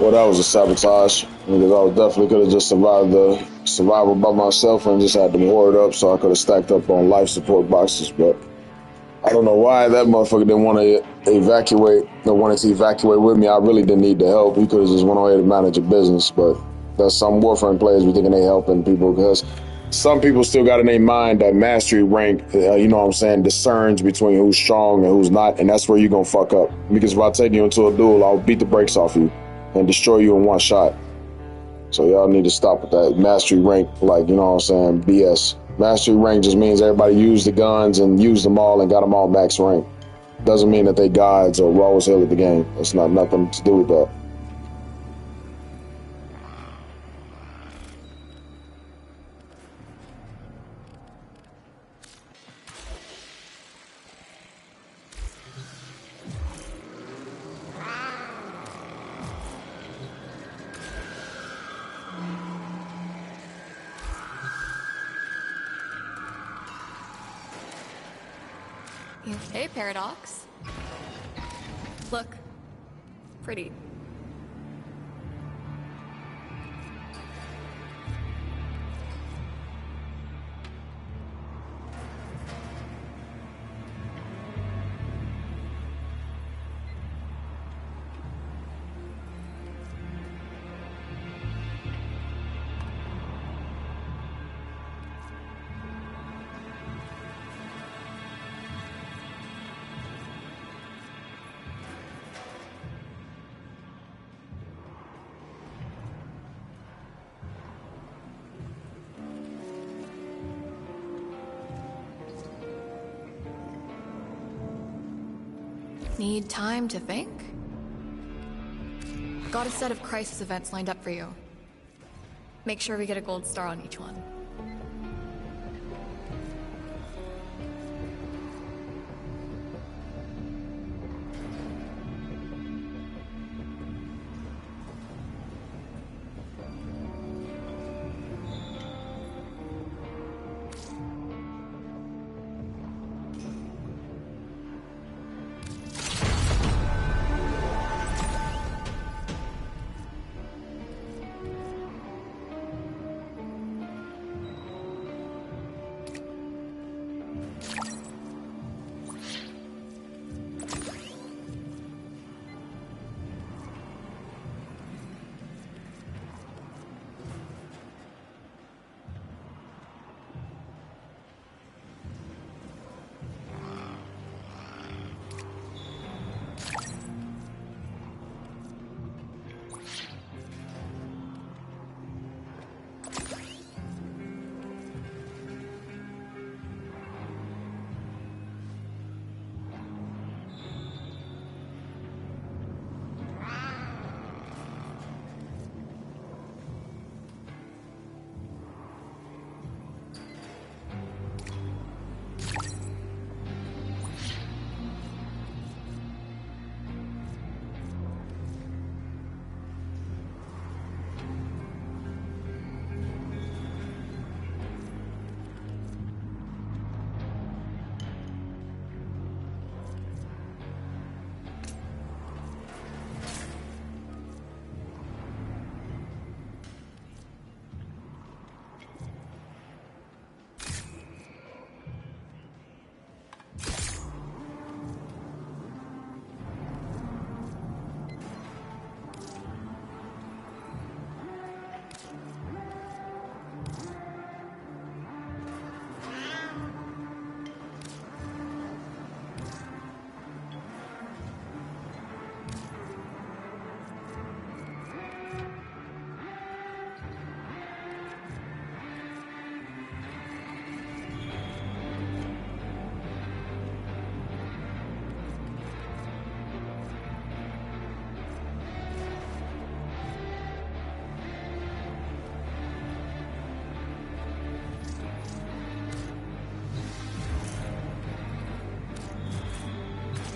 Well, that was a sabotage because I definitely could have just survived the survival by myself and just had them ward up so I could have stacked up on life support boxes. But I don't know why that motherfucker didn't want to evacuate or wanted to evacuate with me. I really didn't need the help. He could have just went away to manage a business. But there's some Warframe players be thinking they helping people because some people still got in their mind that mastery rank, you know what I'm saying, discerns between who's strong and who's not. And that's where you're going to fuck up. Because if I take you into a duel, I'll beat the brakes off you and destroy you in one shot. So y'all need to stop with that mastery rank, like, you know what I'm saying, BS. Mastery rank just means everybody used the guns and used them all and got them all max rank. Doesn't mean that they gods or raw as hell at the game. It's not nothing to do with that. Hey, Paradox. Look. Pretty. Need time to think? Got a set of crisis events lined up for you. Make sure we get a gold star on each one.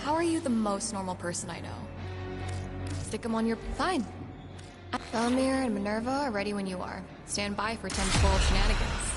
How are you the most normal person I know? Stick them on your... Fine. Felmir and Minerva are ready when you are. Stand by for 10-12 shenanigans.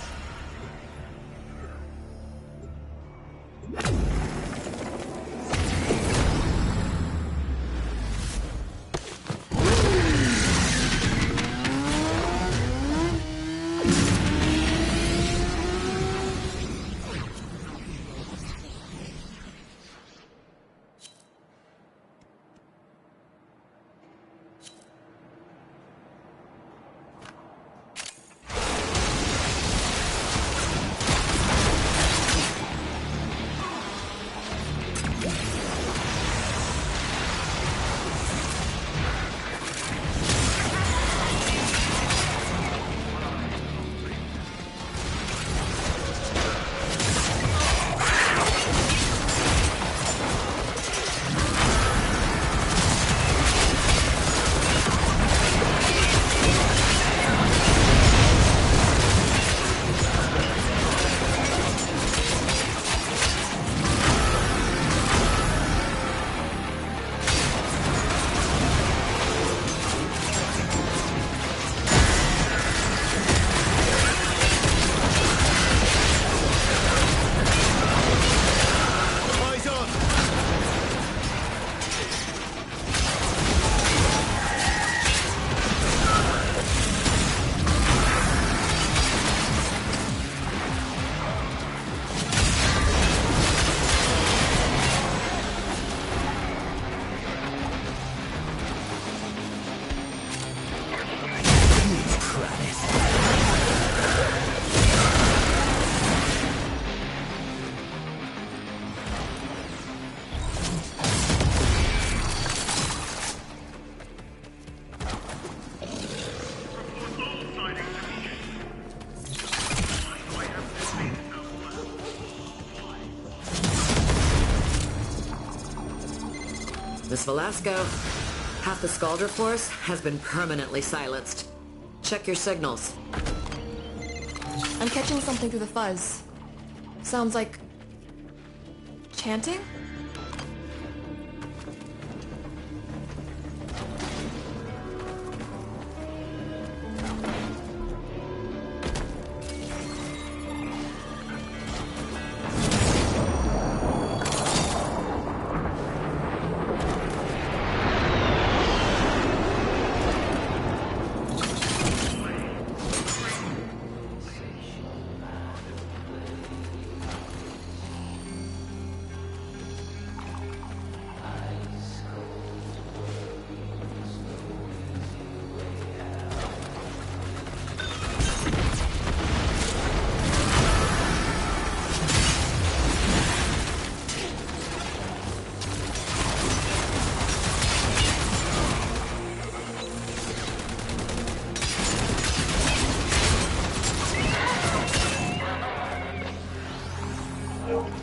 Miss Velasco, half the Scaldra force has been permanently silenced. Check your signals. I'm catching something through the fuzz. Sounds like... chanting?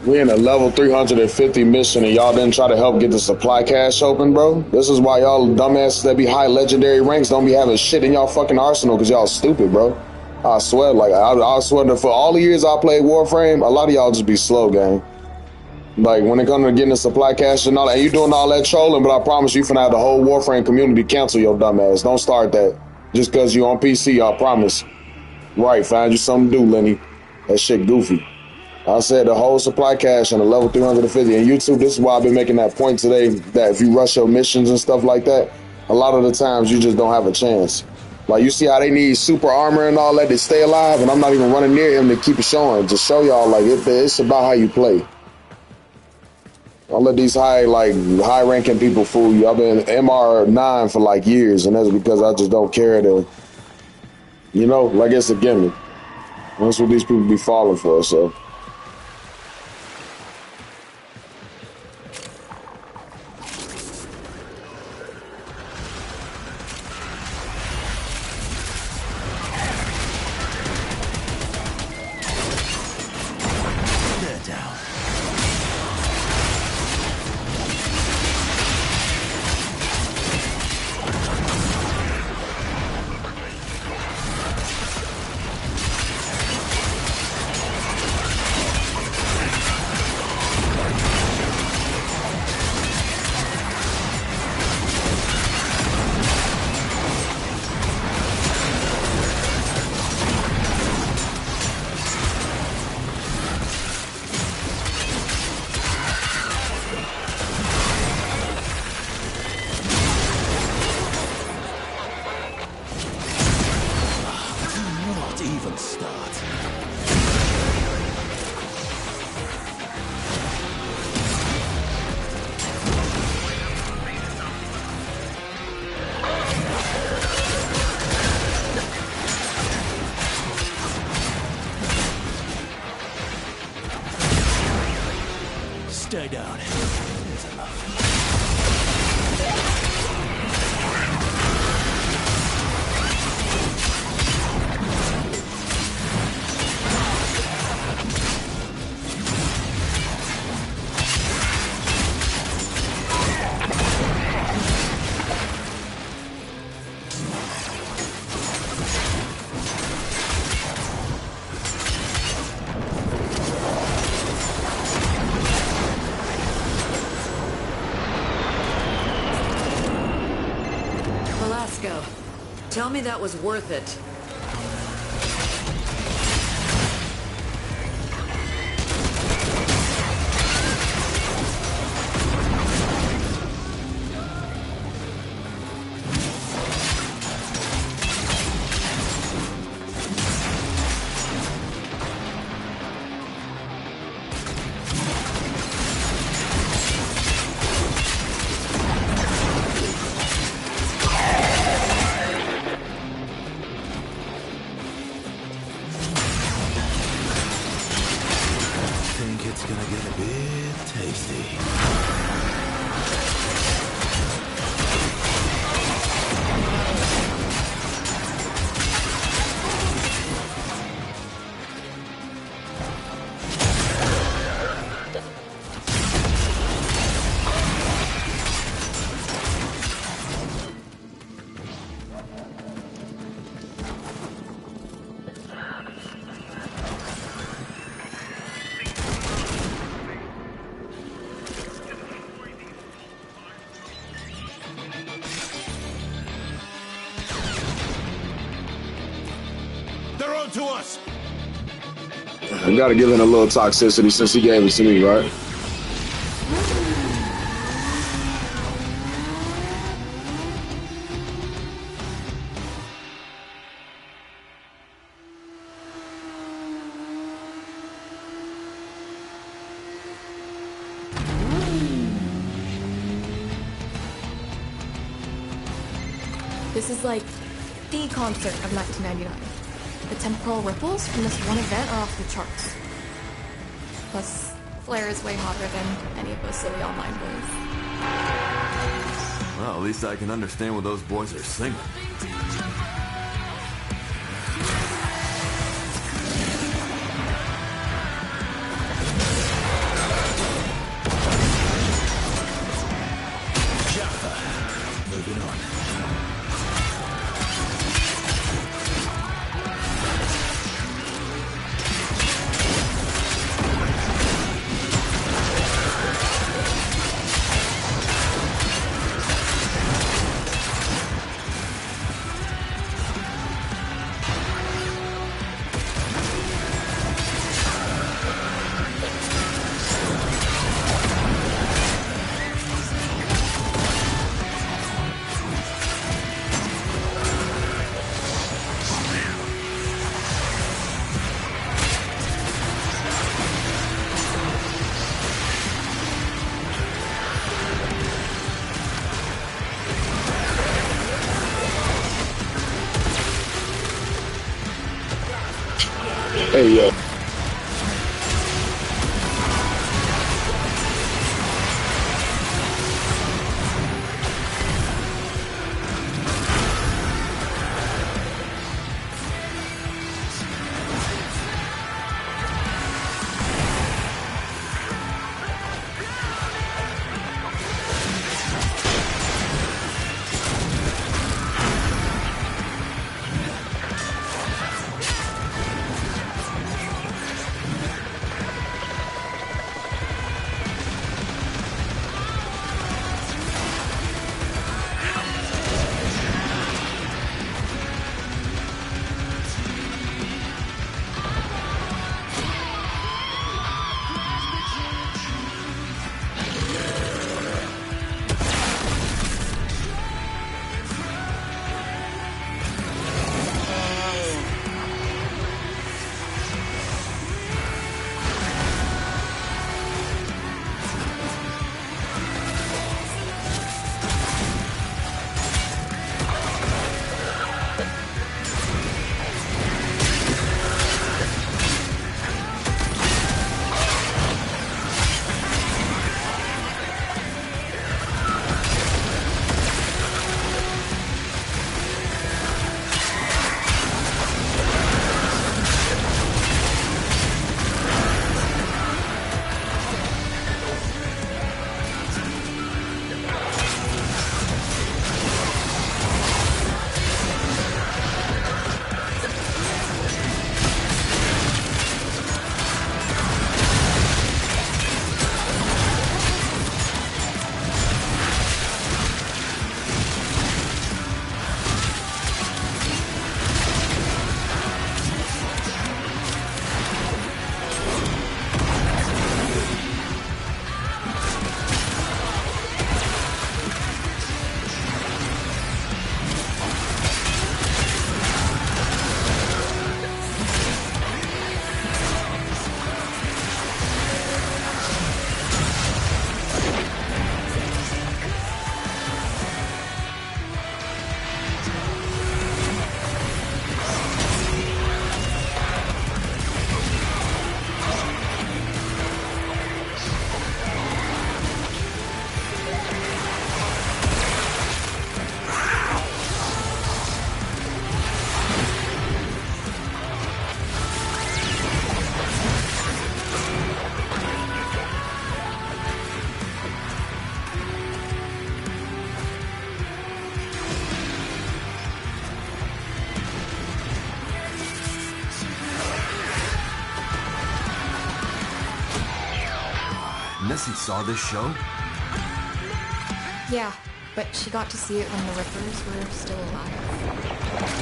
We in a level 350 mission and y'all didn't try to help get the supply cache open, bro? This is why y'all dumbasses that be high legendary ranks don't be having shit in y'all fucking arsenal, because y'all stupid, bro. I swear, like, I swear that for all the years I played Warframe, a lot of y'all just be slow, gang. Like, when it comes to getting the supply cache and all that, and you doing all that trolling, but I promise you finna have the whole Warframe community cancel your dumbass. Don't start that. Just because you on PC, I promise. Right, find you something to do, Lenny. That shit goofy. I said the whole supply cache on the level 350. And YouTube, this is why I've been making that point today, that if you rush your missions and stuff like that, a lot of the times you just don't have a chance. Like, you see how they need super armor and all that to stay alive, and I'm not even running near him to keep it showing. Just show y'all, like, it's about how you play. Don't let these high-ranking people fool you. I've been MR9 for, like, years, and that's because I just don't care to, you know, like, it's a gimmick. That's what these people be falling for, so... Stay down. There's enough. Tell me that was worth it. It's gonna get a bit tasty. I gotta give it a little toxicity since he gave it to me, right? This is like the concert of 1999. The temporal ripples from this one event are off the charts. Plus, Flair is way hotter than any of those silly online boys. Well, at least I can understand what those boys are singing. Moving on. Hey, yo. Nessie saw this show? Yeah, but she got to see it when the Rippers were still alive.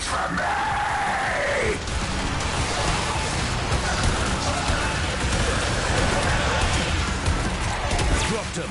for me! Dropped him.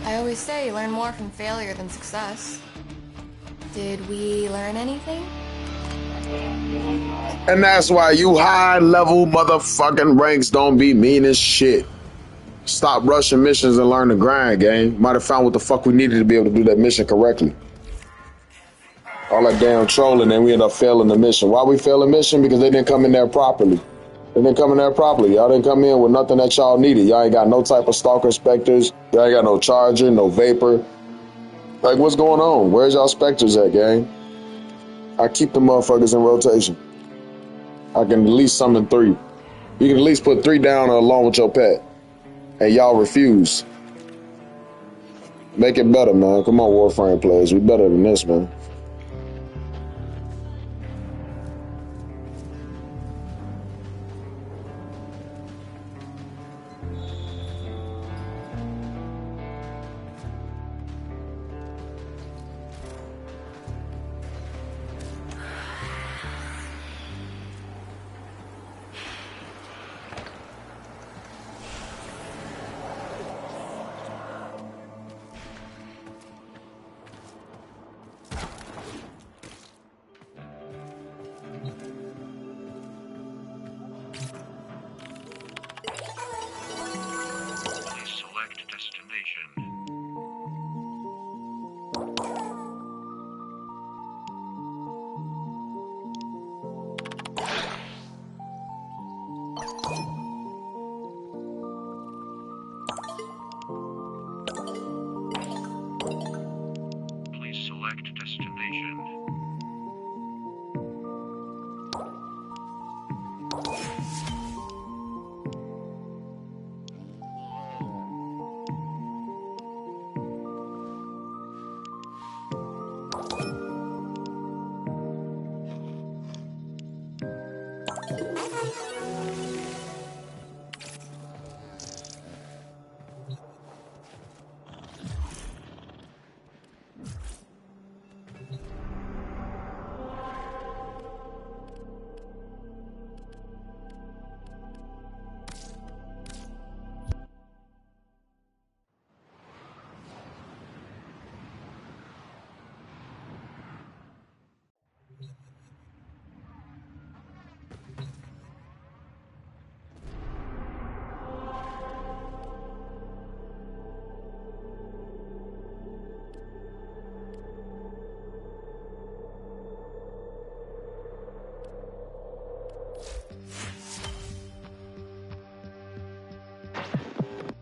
I always say learn more from failure than success. Did we learn anything? And that's why you high-level motherfucking ranks don't be mean as shit. Stop rushing missions and learn to grind, gang. Might have found what the fuck we needed to be able to do that mission correctly. All that damn trolling, and we end up failing the mission. Why we fail the mission? Because they didn't come in there properly. They didn't come in there properly. Y'all didn't come in with nothing that y'all needed. Y'all ain't got no type of stalker specters. Y'all ain't got no charger, no vapor. Like, what's going on? Where's y'all specters at, gang? I keep the motherfuckers in rotation. I can at least summon 3. You can at least put 3 down along with your pet. And y'all refuse. Make it better, man. Come on, Warframe players. We better than this, man.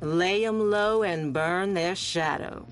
Lay 'em low and burn their shadow.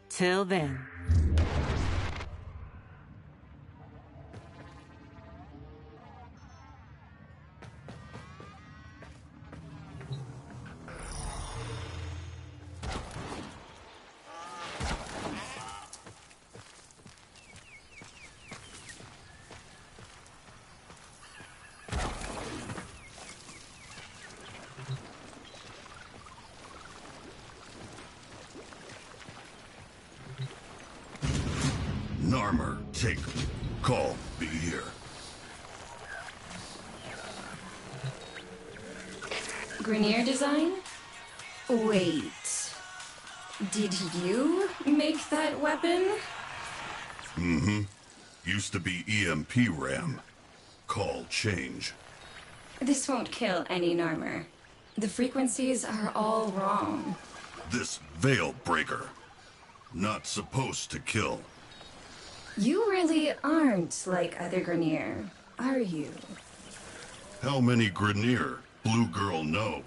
Till then. armor, take call, be here. Grenier design? Wait. Did you make that weapon? Mm-hmm. Used to be EMP RAM. Call change. This won't kill any Narmer. The frequencies are all wrong. This veil breaker. Not supposed to kill. You really aren't like other Grenier, are you? How many Grenier Blue Girl know?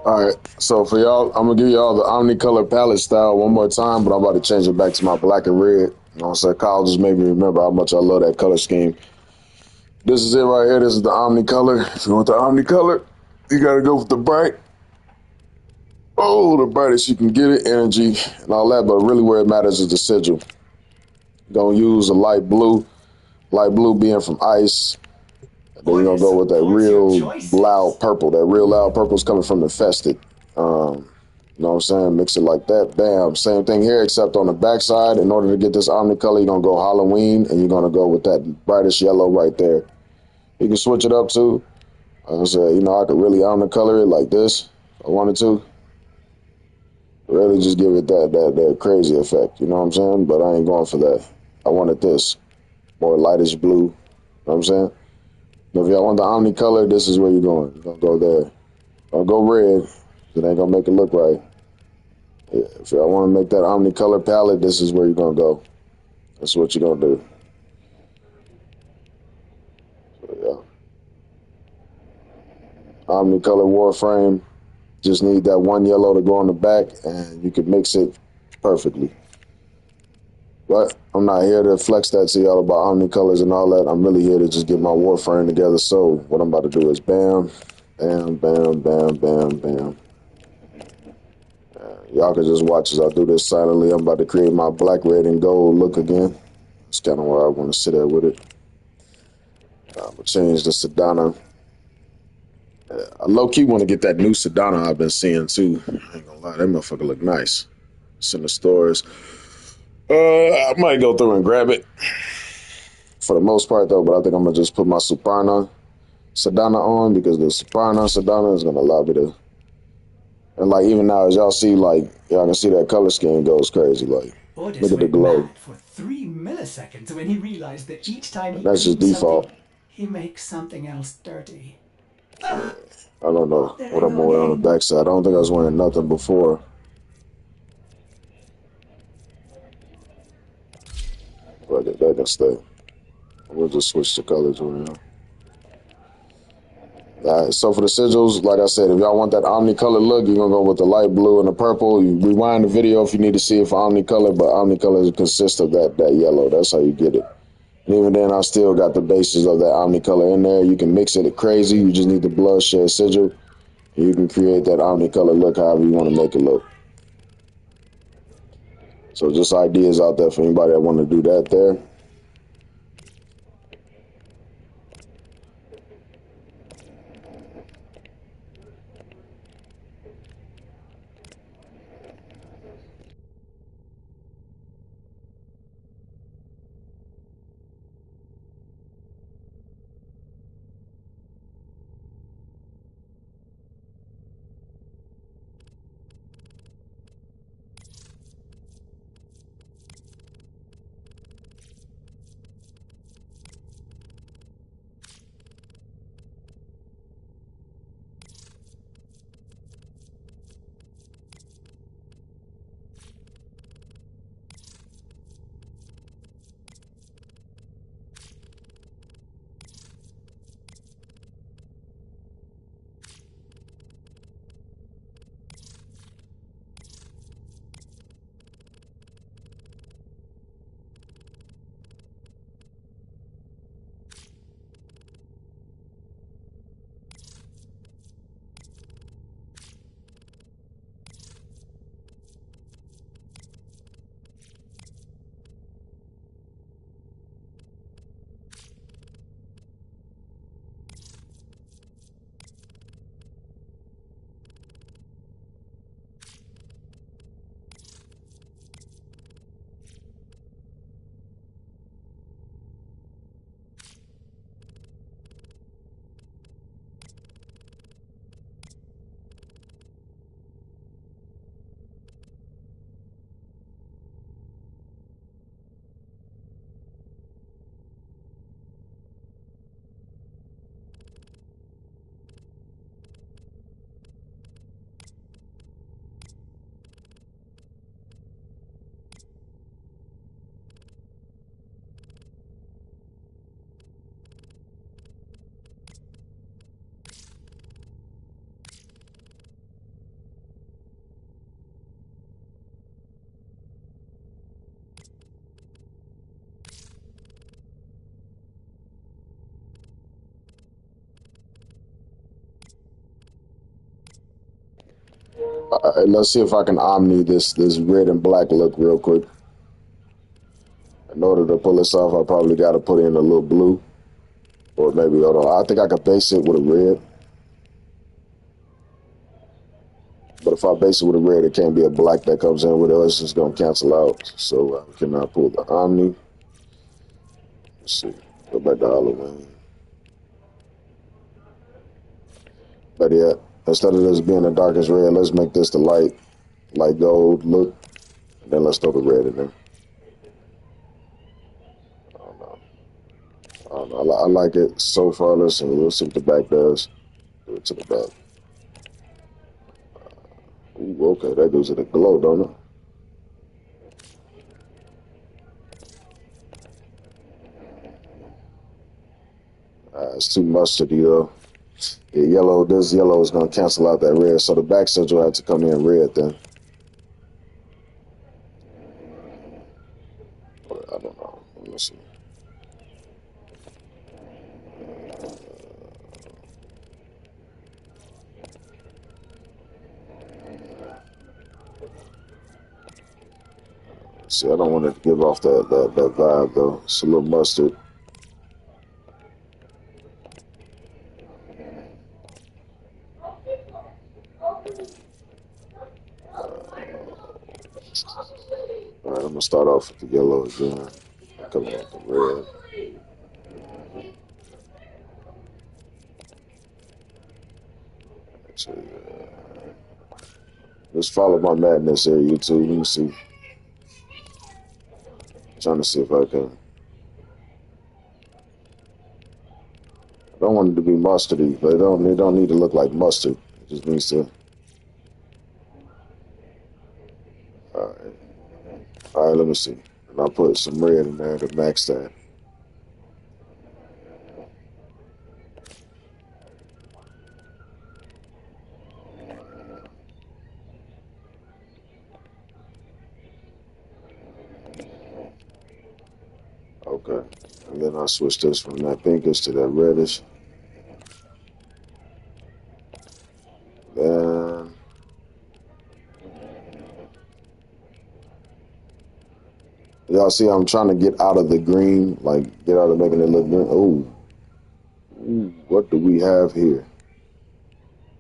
All right, so for y'all, I'm gonna give y'all the omnicolor palette style one more time, but I'm about to change it back to my black and red. You know what I'm saying? Kyle just made me remember how much I love that color scheme. This is it right here. This is the omnicolor. If you want the omnicolor, you gotta go with the bright. Oh, the brightest you can get it, energy and all that, but really where it matters is the sigil. Gonna use a light blue being from ice. Then you're gonna go with that real loud purple. That real loud purple is coming from Infested. You know what I'm saying? Mix it like that. Bam. Same thing here, except on the backside. In order to get this omnicolor, you're gonna go Halloween, and you're gonna go with that brightest yellow right there. You can switch it up too. Like I said, you know, I could really omnicolor it like this if I wanted to. Really just give it that crazy effect. You know what I'm saying? But I ain't going for that. I wanted this more lightish blue. You know what I'm saying? If y'all want the omnicolor, this is where you're going. You're gonna go there. Don't go red. It ain't gonna make it look right. Yeah, if y'all want to make that omnicolor palette, this is where you're gonna go. That's what you're gonna do. So, yeah. Omnicolor Warframe. Just need that one yellow to go on the back, and you can mix it perfectly. But I'm not here to flex that to y'all about omnicolors and all that. I'm really here to just get my Warframe together. So what I'm about to do is bam, bam, bam, bam, bam, bam. Y'all can just watch as I do this silently. I'm about to create my black, red, and gold look again. That's kind of where I want to sit at with it. I'm going to change the Sedana. I low-key want to get that new Sedana I've been seeing, too. I ain't going to lie, that motherfucker look nice. It's in the stores. I might go through and grab it. For the most part, though, but I think I'm going to just put my Suparna Sedana on because the Suparna Sedana is going to allow me to. And, like, even now, as y'all see, like, y'all can see that color scheme goes crazy. Like, Ordis look at the went glow. mad for 3 milliseconds when he realized that each time he That's just cleans default. something, he makes something else dirty. I don't know what I'm wearing on the backside. I don't think I was wearing nothing before. But that can stay. We'll just switch the colors around. So for the sigils, like I said, if y'all want that omnicolor look, you're going to go with the light blue and the purple. You rewind the video if you need to see it for omnicolor, but omnicolor consists of that yellow. That's how you get it. And even then, I still got the basis of that omnicolor in there. You can mix it crazy. You just need the bloodshed sigil. And you can create that omnicolor look however you want to make it look. So just ideas out there for anybody that want to do that there. Let's see if I can omni this red and black look real quick. In order to pull this off, I probably got to put in a little blue, or maybe hold on. I think I could base it with a red. But if I base it with a red, it can't be a black that comes in with it. It's just gonna cancel out. So I cannot pull the omni. Let's see. Go back to Halloween. But yeah, instead of this being the darkest red, let's make this the light gold look. And then let's throw the red in there. I don't know. I like it so far. We'll see what the back does. Do it to the back. Ooh, okay, that gives it a glow, don't it? It's too mustardy though. Yeah, yellow. This yellow is gonna cancel out that red, so the back edge will have to come in red then. I don't know. Let me see. See, I don't want it to give off that vibe though. It's a little mustard. All right, I'm gonna start off with the yellow again. Coming off the red. Actually, just follow my madness here, YouTube. Let me see. Trying to see if I can. I don't want it to be mustardy, but it don't need to look like mustard. It just needs to. All right, let me see. And I'll put some red in there to max that. Okay. And then I'll switch this from that pinkish to that reddish. Then y'all see I'm trying to get out of the green, like get out of making it look green. Ooh, what do we have here?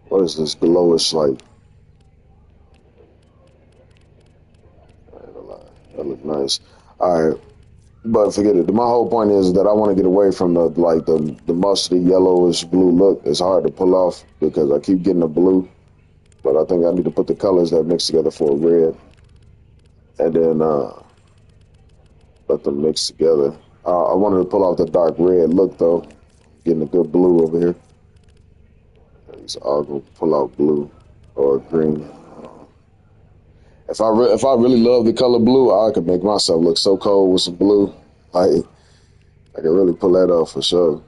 What is this glowish like? That look nice. All right. But forget it. My whole point is that I want to get away from the mustardy yellowish blue look. It's hard to pull off because I keep getting the blue. But I think I need to put the colors that mix together for a red. And then let them mix together. I wanted to pull off the dark red look though. Getting a good blue over here. These all gonna pull out blue or green. If I really love the color blue, I could make myself look so cold with some blue. I can really pull that off for sure.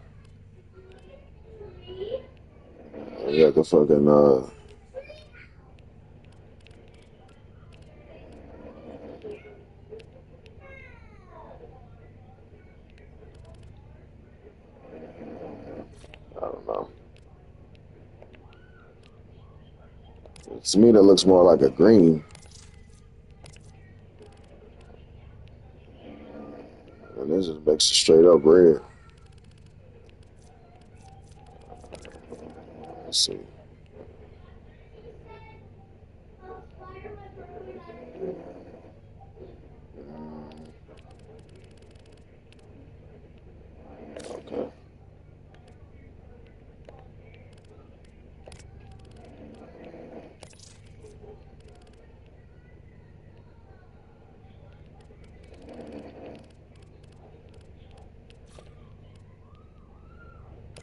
Yeah, the fucking I don't know. To me, that looks more like a green. And this just makes it straight up red. Let's see. Okay.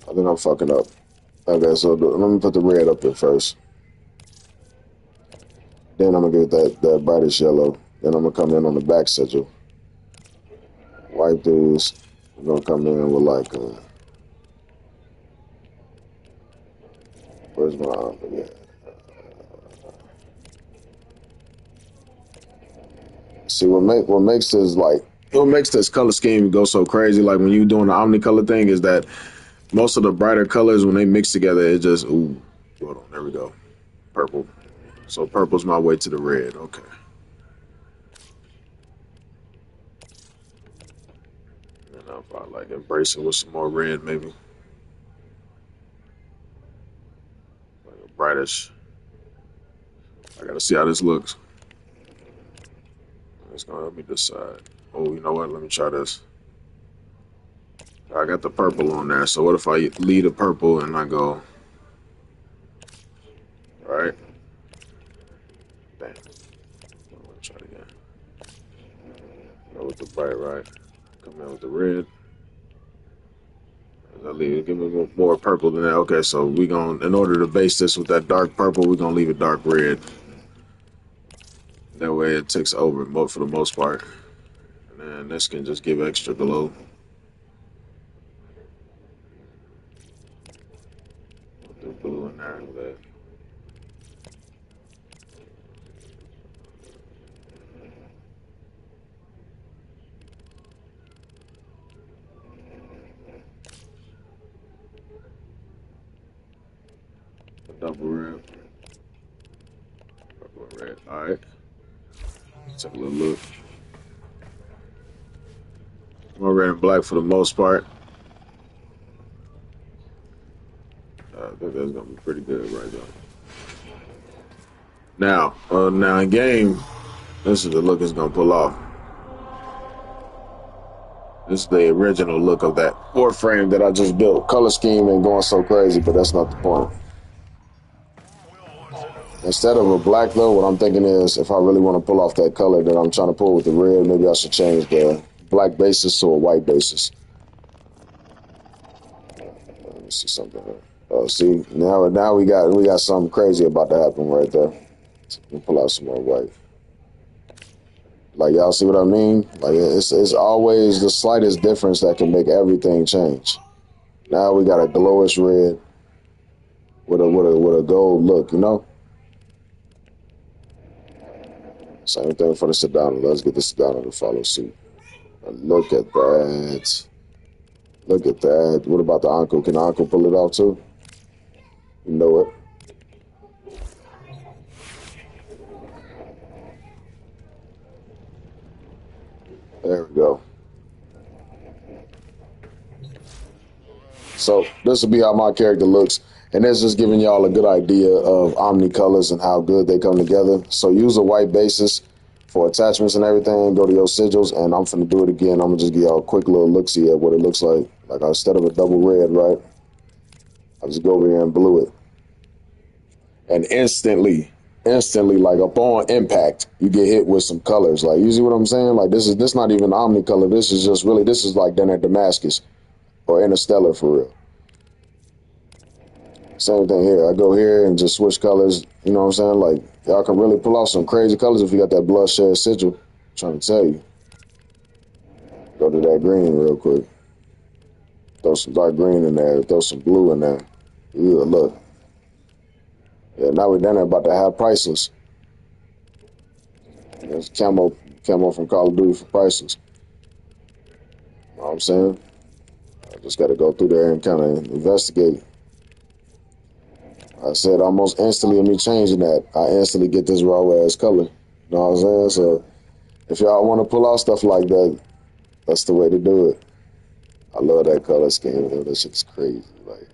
I think I'm fucking up. Okay, so let me put the red up there first. Then I'm gonna get that brightest yellow. Then I'm gonna come in on the back sigil. Wipe these. I'm gonna come in with like where's my yeah. See what makes this color scheme go so crazy, like when you doing the omnicolor thing, is that most of the brighter colors when they mix together, it just ooh, hold on, there we go. Purple. So purple's my way to the red. Okay. And I'll probably like embrace it with some more red, maybe. Like a brightish. I gotta see how this looks. It's gonna help me decide. Oh, you know what? Let me try this. I got the purple on there. So what if I leave the purple and I go, all right? Damn. I'm gonna try it again. Go with the bright right. Come in with the red. I leave, give me more purple than that. Okay, so we gonna, in order to base this with that dark purple, we're gonna leave it dark red. That way it takes over for the most part. And then this can just give extra glow. Put the blue in there with that. Double red. Purple and red. Alright. Let's take a little look. More red and black for the most part. I think that's gonna be pretty good right there. Now in game, this is the look it's gonna pull off. This is the original look of that Warframe that I just built. Color scheme ain't going so crazy, but that's not the point. Instead of a black though, what I'm thinking is if I really want to pull off that color that I'm trying to pull with the red, maybe I should change the black basis to a white basis. Let me see something. Oh, see, now we got something crazy about to happen right there. We'll pull out some more white. Like y'all see what I mean? Like it's always the slightest difference that can make everything change. Now we got a glowish red with a gold look, you know? Same thing for the Sedona. Let's get the Sedona to follow suit. Look at that. Look at that. What about the Uncle? Can the Uncle pull it off too? You know it. There we go. So this will be how my character looks. And this is giving y'all a good idea of Omni colors and how good they come together. So use a white basis for attachments and everything. Go to your sigils, and I'm finna do it again. I'm gonna just give y'all a quick little look-see at what it looks like. Like instead of a double red, right? I just go over here and blue it. And instantly, like upon impact, you get hit with some colors. Like, you see what I'm saying? Like this not even Omni color. This is just really, this is like down at Damascus or Interstellar for real. Same thing here. I go here and just switch colors. You know what I'm saying? Like, y'all can really pull off some crazy colors if you got that bloodshed sigil. I'm trying to tell you. Go to that green real quick. Throw some dark green in there. Throw some blue in there. Yeah, look. Yeah, now we're down there about to have priceless. There's camo from Call of Duty for priceless. You know what I'm saying? I just got to go through there and kind of investigate. I said almost instantly of me changing that, I instantly get this raw ass color. You know what I'm saying? So if y'all want to pull out stuff like that, that's the way to do it. I love that color scheme. Man. That shit's crazy. Like,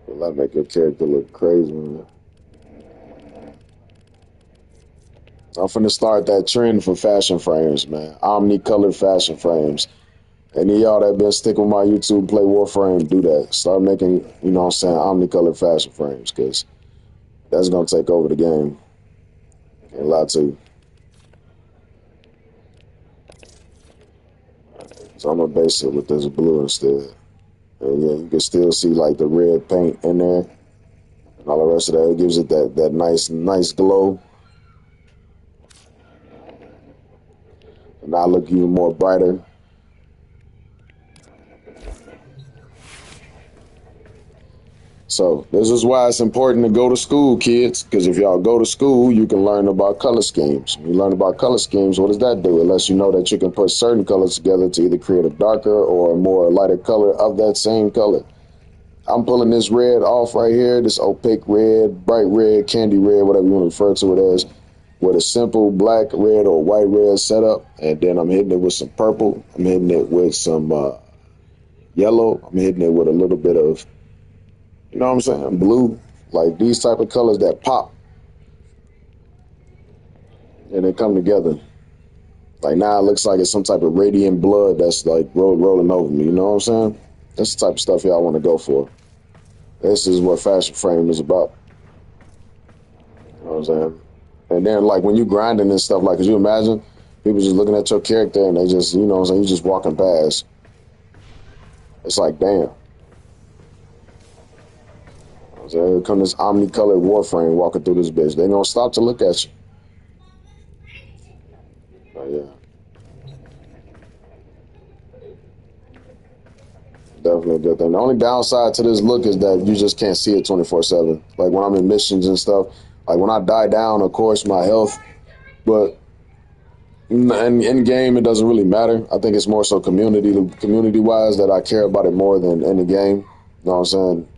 will that make your character look crazy, man? I'm finna start that trend for fashion frames, man. Omni-colored fashion frames. Any of y'all that been sticking with my YouTube, play Warframe, do that. Start making, you know what I'm saying, omni-colored fashion frames, because that's going to take over the game. Can't lie to you. So I'm going to base it with this blue instead. And yeah, you can still see like the red paint in there. And all the rest of that, it gives it that nice glow. And now look even more brighter. So this is why it's important to go to school, kids, because if y'all go to school, you can learn about color schemes. When you learn about color schemes, what does that do? It lets you know that you can put certain colors together to either create a darker or a more lighter color of that same color. I'm pulling this red off right here, this opaque red, bright red, candy red, whatever you want to refer to it as, with a simple black, red, or white red setup. And then I'm hitting it with some purple. I'm hitting it with some yellow. I'm hitting it with a little bit of, you know what I'm saying, blue. Like these type of colors that pop. And they come together. Like now it looks like it's some type of radiant blood that's like rolling over me. You know what I'm saying? That's the type of stuff y'all want to go for. This is what Fashion Frame is about. You know what I'm saying? And then like when you grinding and stuff, like, could you imagine people just looking at your character and they just, you know what I'm saying, you just walking past. It's like, damn. You know what I'm saying? Here come this omnicolored Warframe walking through this bitch. They gonna stop to look at you. Oh, yeah. Definitely a good thing. The only downside to this look is that you just can't see it 24/7. Like when I'm in missions and stuff, like when I die down, of course, my health, but in game, it doesn't really matter. I think it's more so community wise that I care about it more than in the game. You know what I'm saying?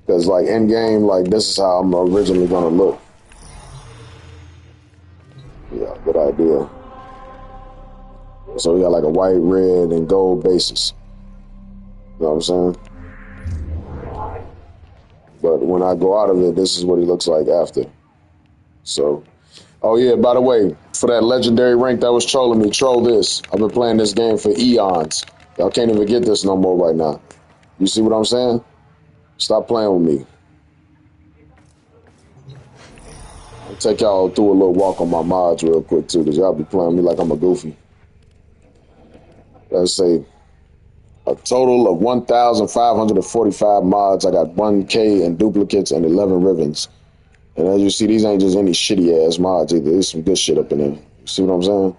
Because like in game, like this is how I'm originally gonna look. Yeah, good idea. So we got like a white, red, and gold basis. You know what I'm saying? But when I go out of it, this is what he looks like after. So, oh yeah, by the way, for that legendary rank that was trolling me, troll this. I've been playing this game for eons. Y'all can't even get this no more right now. You see what I'm saying? Stop playing with me. I'll take y'all through a little walk on my mods real quick too, because y'all be playing with me like I'm a goofy. Let's say a total of 1,545 mods. I got 1K in duplicates and 11 ribbons. And as you see, these ain't just any shitty ass mods either. There's some good shit up in there. You see what I'm saying?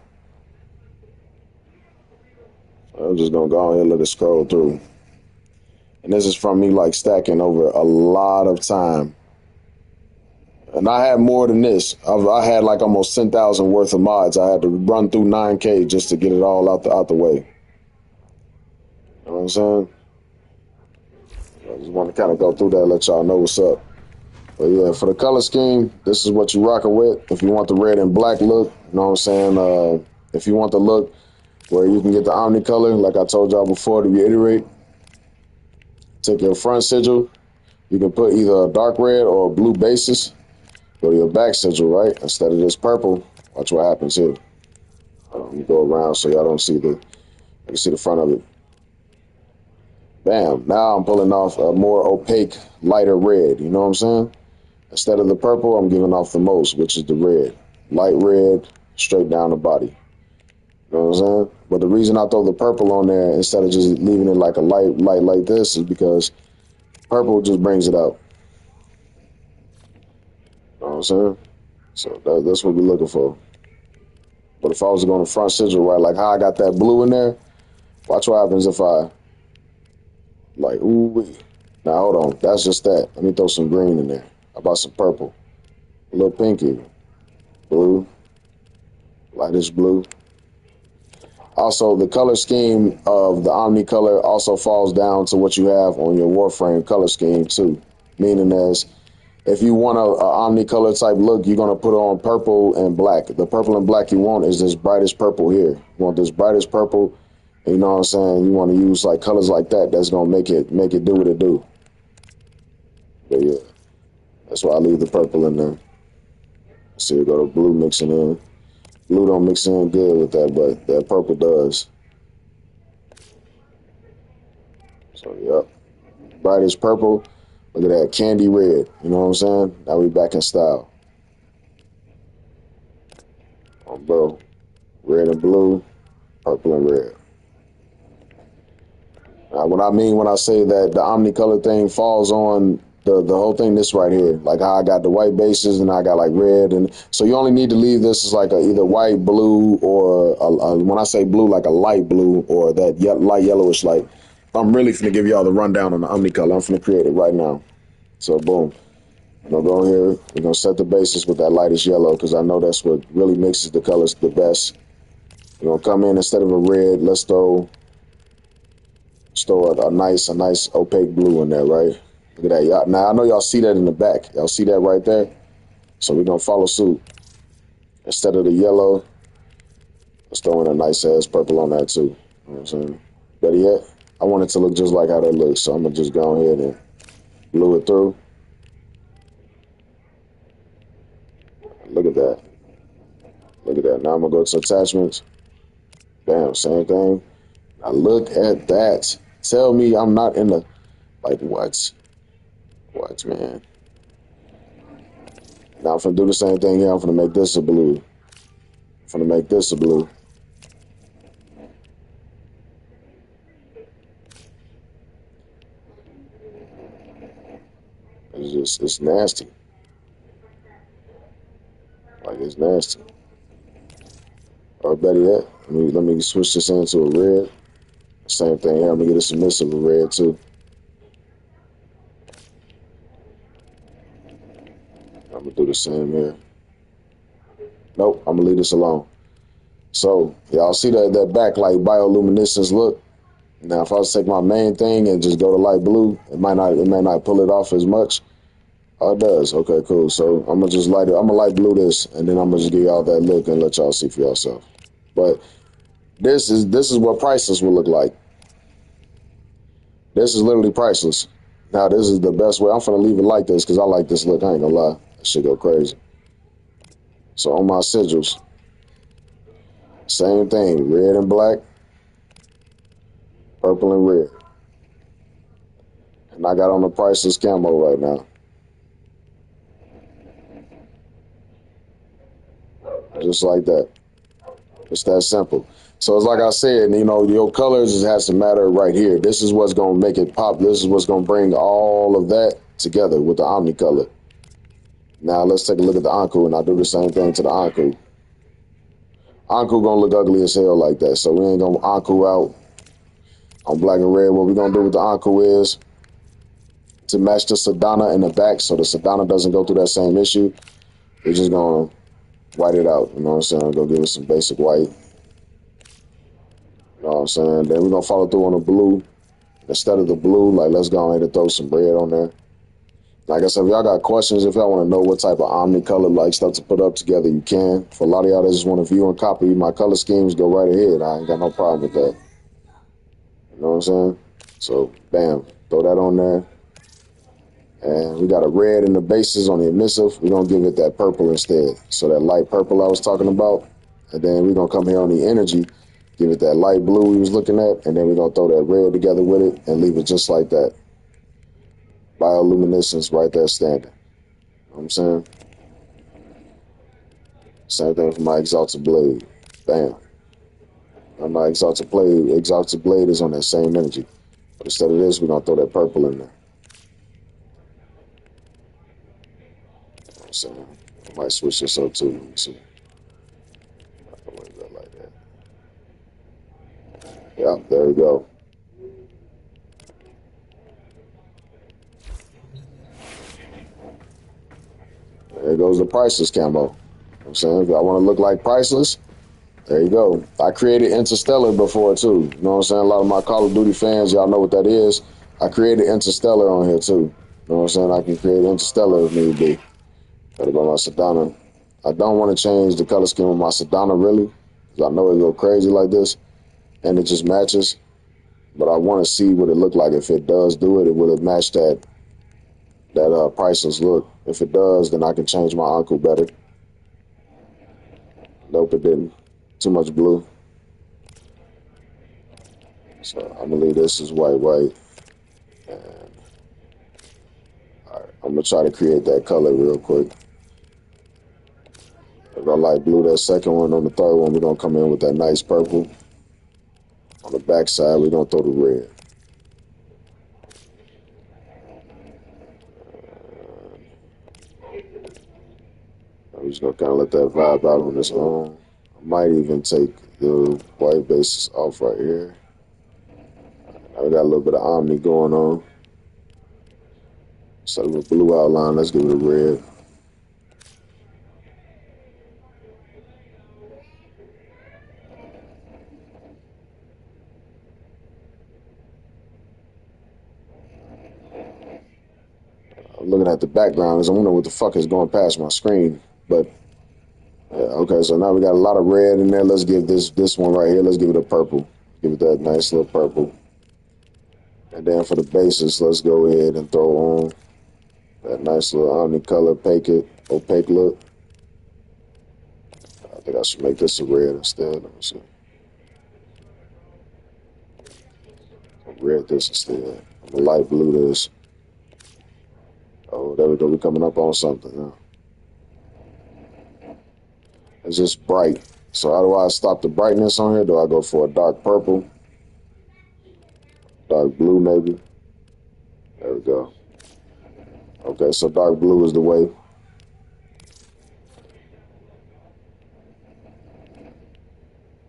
I'm just gonna go ahead and let it scroll through. And this is from me like stacking over a lot of time. And I had more than this. I had like almost 10,000 worth of mods. I had to run through 9K just to get it all out the way. You know what I'm saying? I just want to kind of go through that, let y'all know what's up. But yeah, for the color scheme, this is what you rocking with. If you want the red and black look, you know what I'm saying? If you want the look where you can get the omni color, like I told y'all before, to reiterate, take your front sigil. You can put either a dark red or a blue basis. Go to your back sigil, right? Instead of this purple, watch what happens here. Let me go around so y'all don't see you can see the front of it. Bam. Now I'm pulling off a more opaque, lighter red. You know what I'm saying? Instead of the purple, I'm giving off the most, which is the red. Light red, straight down the body. You know what I'm saying? But the reason I throw the purple on there instead of just leaving it like a light like this is because purple just brings it out. You know what I'm saying? So that's what we're looking for. But if I was to go on the front sigil, right, like how I got that blue in there, watch what happens if I, like, ooh. Now, hold on. That's just that. Let me throw some green in there. How about some purple? A little pinky. Blue. Lightish blue. Also, the color scheme of the Omni color also falls down to what you have on your Warframe color scheme, too. Meaning as if you want a Omni color type look, you're going to put on purple and black. The purple and black you want is this brightest purple here. You want this brightest purple. You know what I'm saying? You want to use like colors like that. That's going to make it do what it do. But yeah, that's why I leave the purple in there. See, we go to blue mixing in. Blue don't mix in good with that, but that purple does. So, yep. Brightest purple. Look at that. Candy red. You know what I'm saying? Now we back in style. Oh, bro. Red and blue. Purple and red. What I mean when I say that the omnicolor thing falls on the whole thing, this right here, like how I got the white bases and I got like red, and so you only need to leave this as like either white, blue, or when I say blue, like a light blue or that light yellowish light. I'm really finna give y'all the rundown on the omnicolor. I'm finna create it right now. So boom, I'm gonna go here. We're gonna set the basis with that lightest yellow because I know that's what really mixes the colors the best. We're gonna come in instead of a red. Let's throw store a nice opaque blue in there, right? Look at that. Y'all, now I know y'all see that in the back. Y'all see that right there? So we're gonna follow suit. Instead of the yellow, let's throw in a nice ass purple on that too. You know what I'm saying? Better yet, I want it to look just like how that looks. So I'm gonna just go ahead and glue it through. Look at that. Look at that. Now I'm gonna go to attachments. Bam, same thing. Now look at that. Tell me I'm not in the, like, what? What, man? Now I'm finna do the same thing here. I'm finna make this a blue. I'm finna make this a blue. It's nasty. Like, it's nasty. Or better yet, let me switch this into a red. Same thing here. I'm gonna get a submissive of red too. I'm gonna do the same here. Nope, I'm gonna leave this alone. So y'all see that backlight bioluminescence look? Now if I was to take my main thing and just go to light blue, it may not pull it off as much. Oh, it does. Okay, cool. So I'm gonna just light it. I'm gonna light blue this, and then I'm gonna just give y'all that look and let y'all see for yourself. But this is what priceless will look like. This is literally priceless. Now this is the best way. I'm finna leave it like this because I like this look. I ain't gonna lie. That shit go crazy. So on my sigils, same thing. Red and black, purple and red. And I got on the priceless camo right now. Just like that. It's that simple. So it's like I said, your colors just has to matter right here. This is what's gonna make it pop. This is what's gonna bring all of that together with the Omni color. Now let's take a look at the Anku, and I'll do the same thing to the Anku. Anku gonna look ugly as hell like that, so we ain't gonna Anku out on black and red. What we're gonna do with the Anku is to match the Sedana in the back, so the Sedana doesn't go through that same issue. We're just gonna white it out. You know what I'm saying? Go give it some basic white. You know what I'm saying? Then we're gonna follow through on the blue. Instead of the blue, like, let's go ahead and throw some red on there. Like I said, if y'all got questions, if y'all want to know what type of Omni color like stuff to put up together, you can. For a lot of y'all that just want to view and copy my color schemes, go right ahead. I ain't got no problem with that. You know what I'm saying? So, bam, throw that on there. And we got a red in the bases on the emissive. We're going to give it that purple instead. So that light purple I was talking about. And then we're going to come here on the energy, give it that light blue we was looking at. And then we're going to throw that red together with it and leave it just like that. Bioluminescence right there standing. You know what I'm saying? Same thing for my exalted blade. Bam. And my exalted blade is on that same energy. But instead of this, we're going to throw that purple in there. You know what I'm saying? I might switch this up too. Let me see. Like that. Yep, there we go. There goes the priceless camo. You know what I'm saying? If I want to look like priceless, there you go. I created Interstellar before too. You know what I'm saying? A lot of my Call of Duty fans, y'all know what that is. I created Interstellar on here too. You know what I'm saying? I can create Interstellar if need be. Gotta go my Sedana. I don't want to change the color scheme of my Sedana really, because I know it go crazy like this, and it just matches. But I want to see what it look like. If it does do it, will it match that priceless look? If it does, then I can change my uncle better. Nope, it didn't. Too much blue. So I'm gonna leave this as white. And all right, I'm gonna try to create that color real quick. If I light blue that second one, on the third one, we're gonna come in with that nice purple. On the back side, we're gonna throw the red. I'm just gonna kind of let that vibe out on its own. I might even take the white bases off right here. I got a little bit of Omni going on. Instead of a blue outline, let's give it a red. looking at the background because I wonder what the fuck is going past my screen. But yeah, okay, so now we got a lot of red in there. Let's give this one right here. Let's give it a purple. Give it that nice little purple. And then for the bases, let's go ahead and throw on that nice little omni-color opaque look. I think I should make this a red instead. Let me see. Red this instead. I'm gonna light blue this. Oh, there we go. We're coming up on something now. It's just bright. So how do I stop the brightness on here? Do I go for a dark purple? Dark blue maybe? There we go. Okay, so dark blue is the way.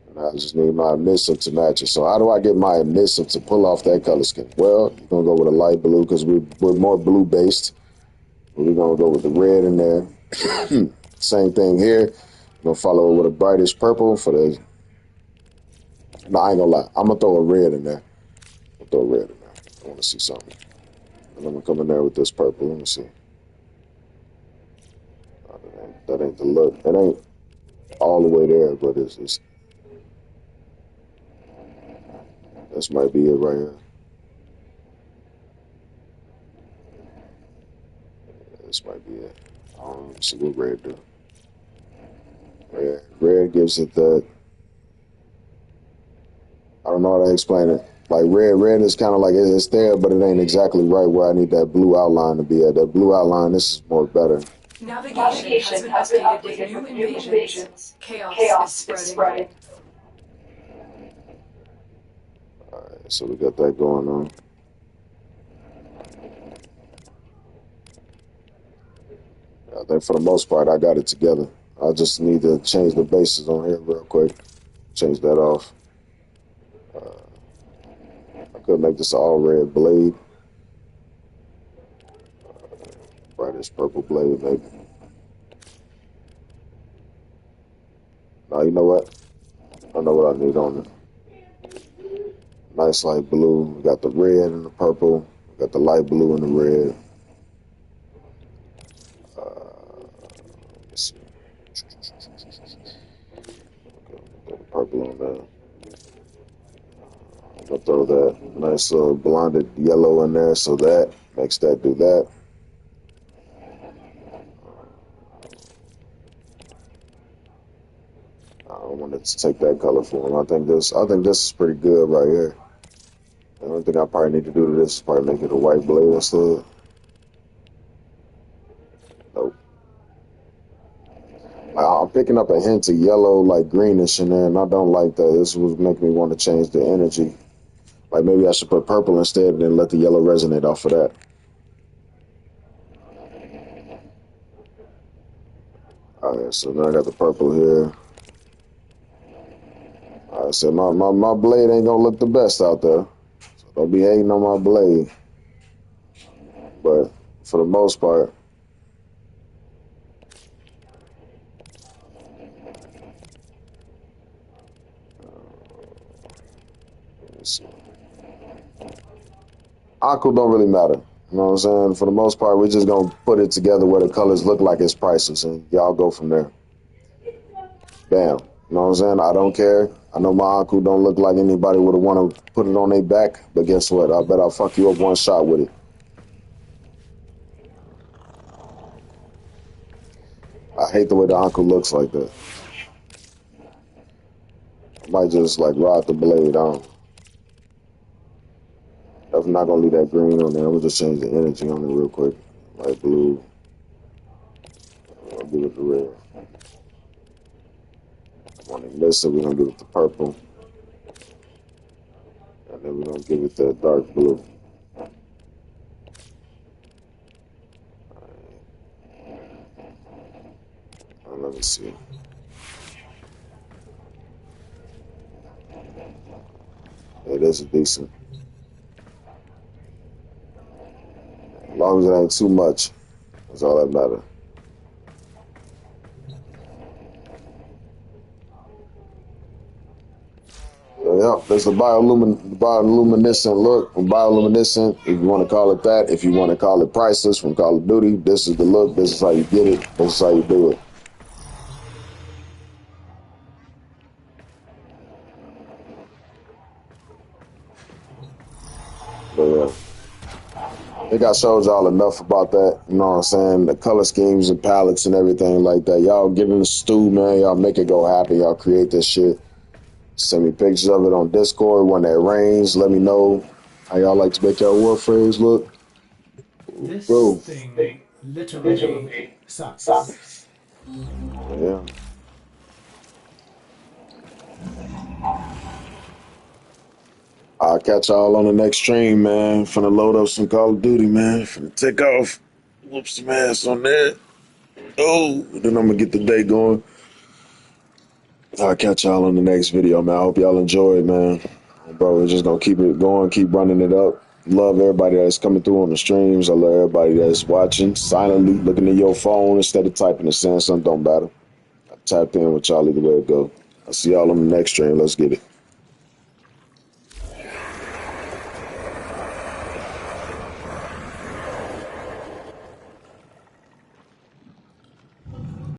And I just need my emissive to match it. So how do I get my emissive to pull off that color scheme? Well, you're going to go with a light blue because we're more blue based. We're going to go with the red in there. Same thing here. I'm going to follow it with a brightest purple for the... No, I ain't going to lie. I'm going to throw a red in there. I'll throw a red in there. I want to see something. And I'm going to come in there with this purple. Let me see. Oh, that ain't the look. It ain't all the way there, but it's this might be it right here. This might be it. Let's see what red do. Red gives it the... I don't know how to explain it. Like red is kind of like it's there, but it ain't exactly right where I need that blue outline to be at. That blue outline, this is more better. Navigation has been updated with new invasions. Chaos is spreading. Alright, so we got that going on. I think for the most part, I got it together. I just need to change the bases on here real quick. Change that off. I could make this all red blade. Brightest purple blade, maybe. Now, you know what? I know what I need on it. Nice light blue. We got the red and the purple. We got the light blue and the red. Let's see. Okay, got the purple on there. I'm gonna throw that nice little blonded yellow in there, so that makes that do that. I don't want it to take that color for him. I think this is pretty good right here. The only thing I probably need to do to this is probably make it a white blade instead. Nope. I'm picking up a hint of yellow, like greenish in there, and I don't like that. This would make me want to change the energy. Like maybe I should put purple instead and then let the yellow resonate off of that. Alright, so now I got the purple here. Alright, so my blade ain't gonna look the best out there. So don't be hating on my blade. But for the most part, aqua don't really matter. You know what I'm saying? For the most part, we're just gonna put it together where the colors look like it's priceless, and y'all go from there. Bam. You know what I'm saying? I don't care. I know my aqua don't look like anybody would have want to put it on their back, but guess what? I bet I'll fuck you up one shot with it. I hate the way the aqua looks like that. I might just like ride the blade on. I'm not gonna leave that green on there. I'm gonna just change the energy on it real quick. Light blue. I'll give it the red. On the mister, we're gonna give it the purple. And then we're gonna give it the dark blue. Let me see. It is decent. As long as it ain't too much, that's all that matters. Yeah, there's the bioluminescent look, bioluminescent, if you want to call it that. If you want to call it priceless from Call of Duty, this is the look. This is how you get it. This is how you do it. But yeah, I think I showed y'all enough about that. You know what I'm saying? The color schemes and palettes and everything like that. Y'all get in the stew, man. Y'all make it go happy. Y'all create this shit. Send me pictures of it on Discord when it rains. Let me know how y'all like to make y'all Warframes look. This Bro. thing literally sucks. Yeah. I'll catch y'all on the next stream, man. Finna load up some Call of Duty, man. Finna take off. Whoop some ass on that. Oh, then I'm gonna get the day going. I'll catch y'all on the next video, man. I hope y'all enjoy it, man. Bro, we're just gonna keep it going, keep running it up. Love everybody that's coming through on the streams. I love everybody that's watching silently, looking at your phone instead of typing and saying something. Don't matter. I tapped in with y'all either way it go. I'll see y'all on the next stream. Let's get it.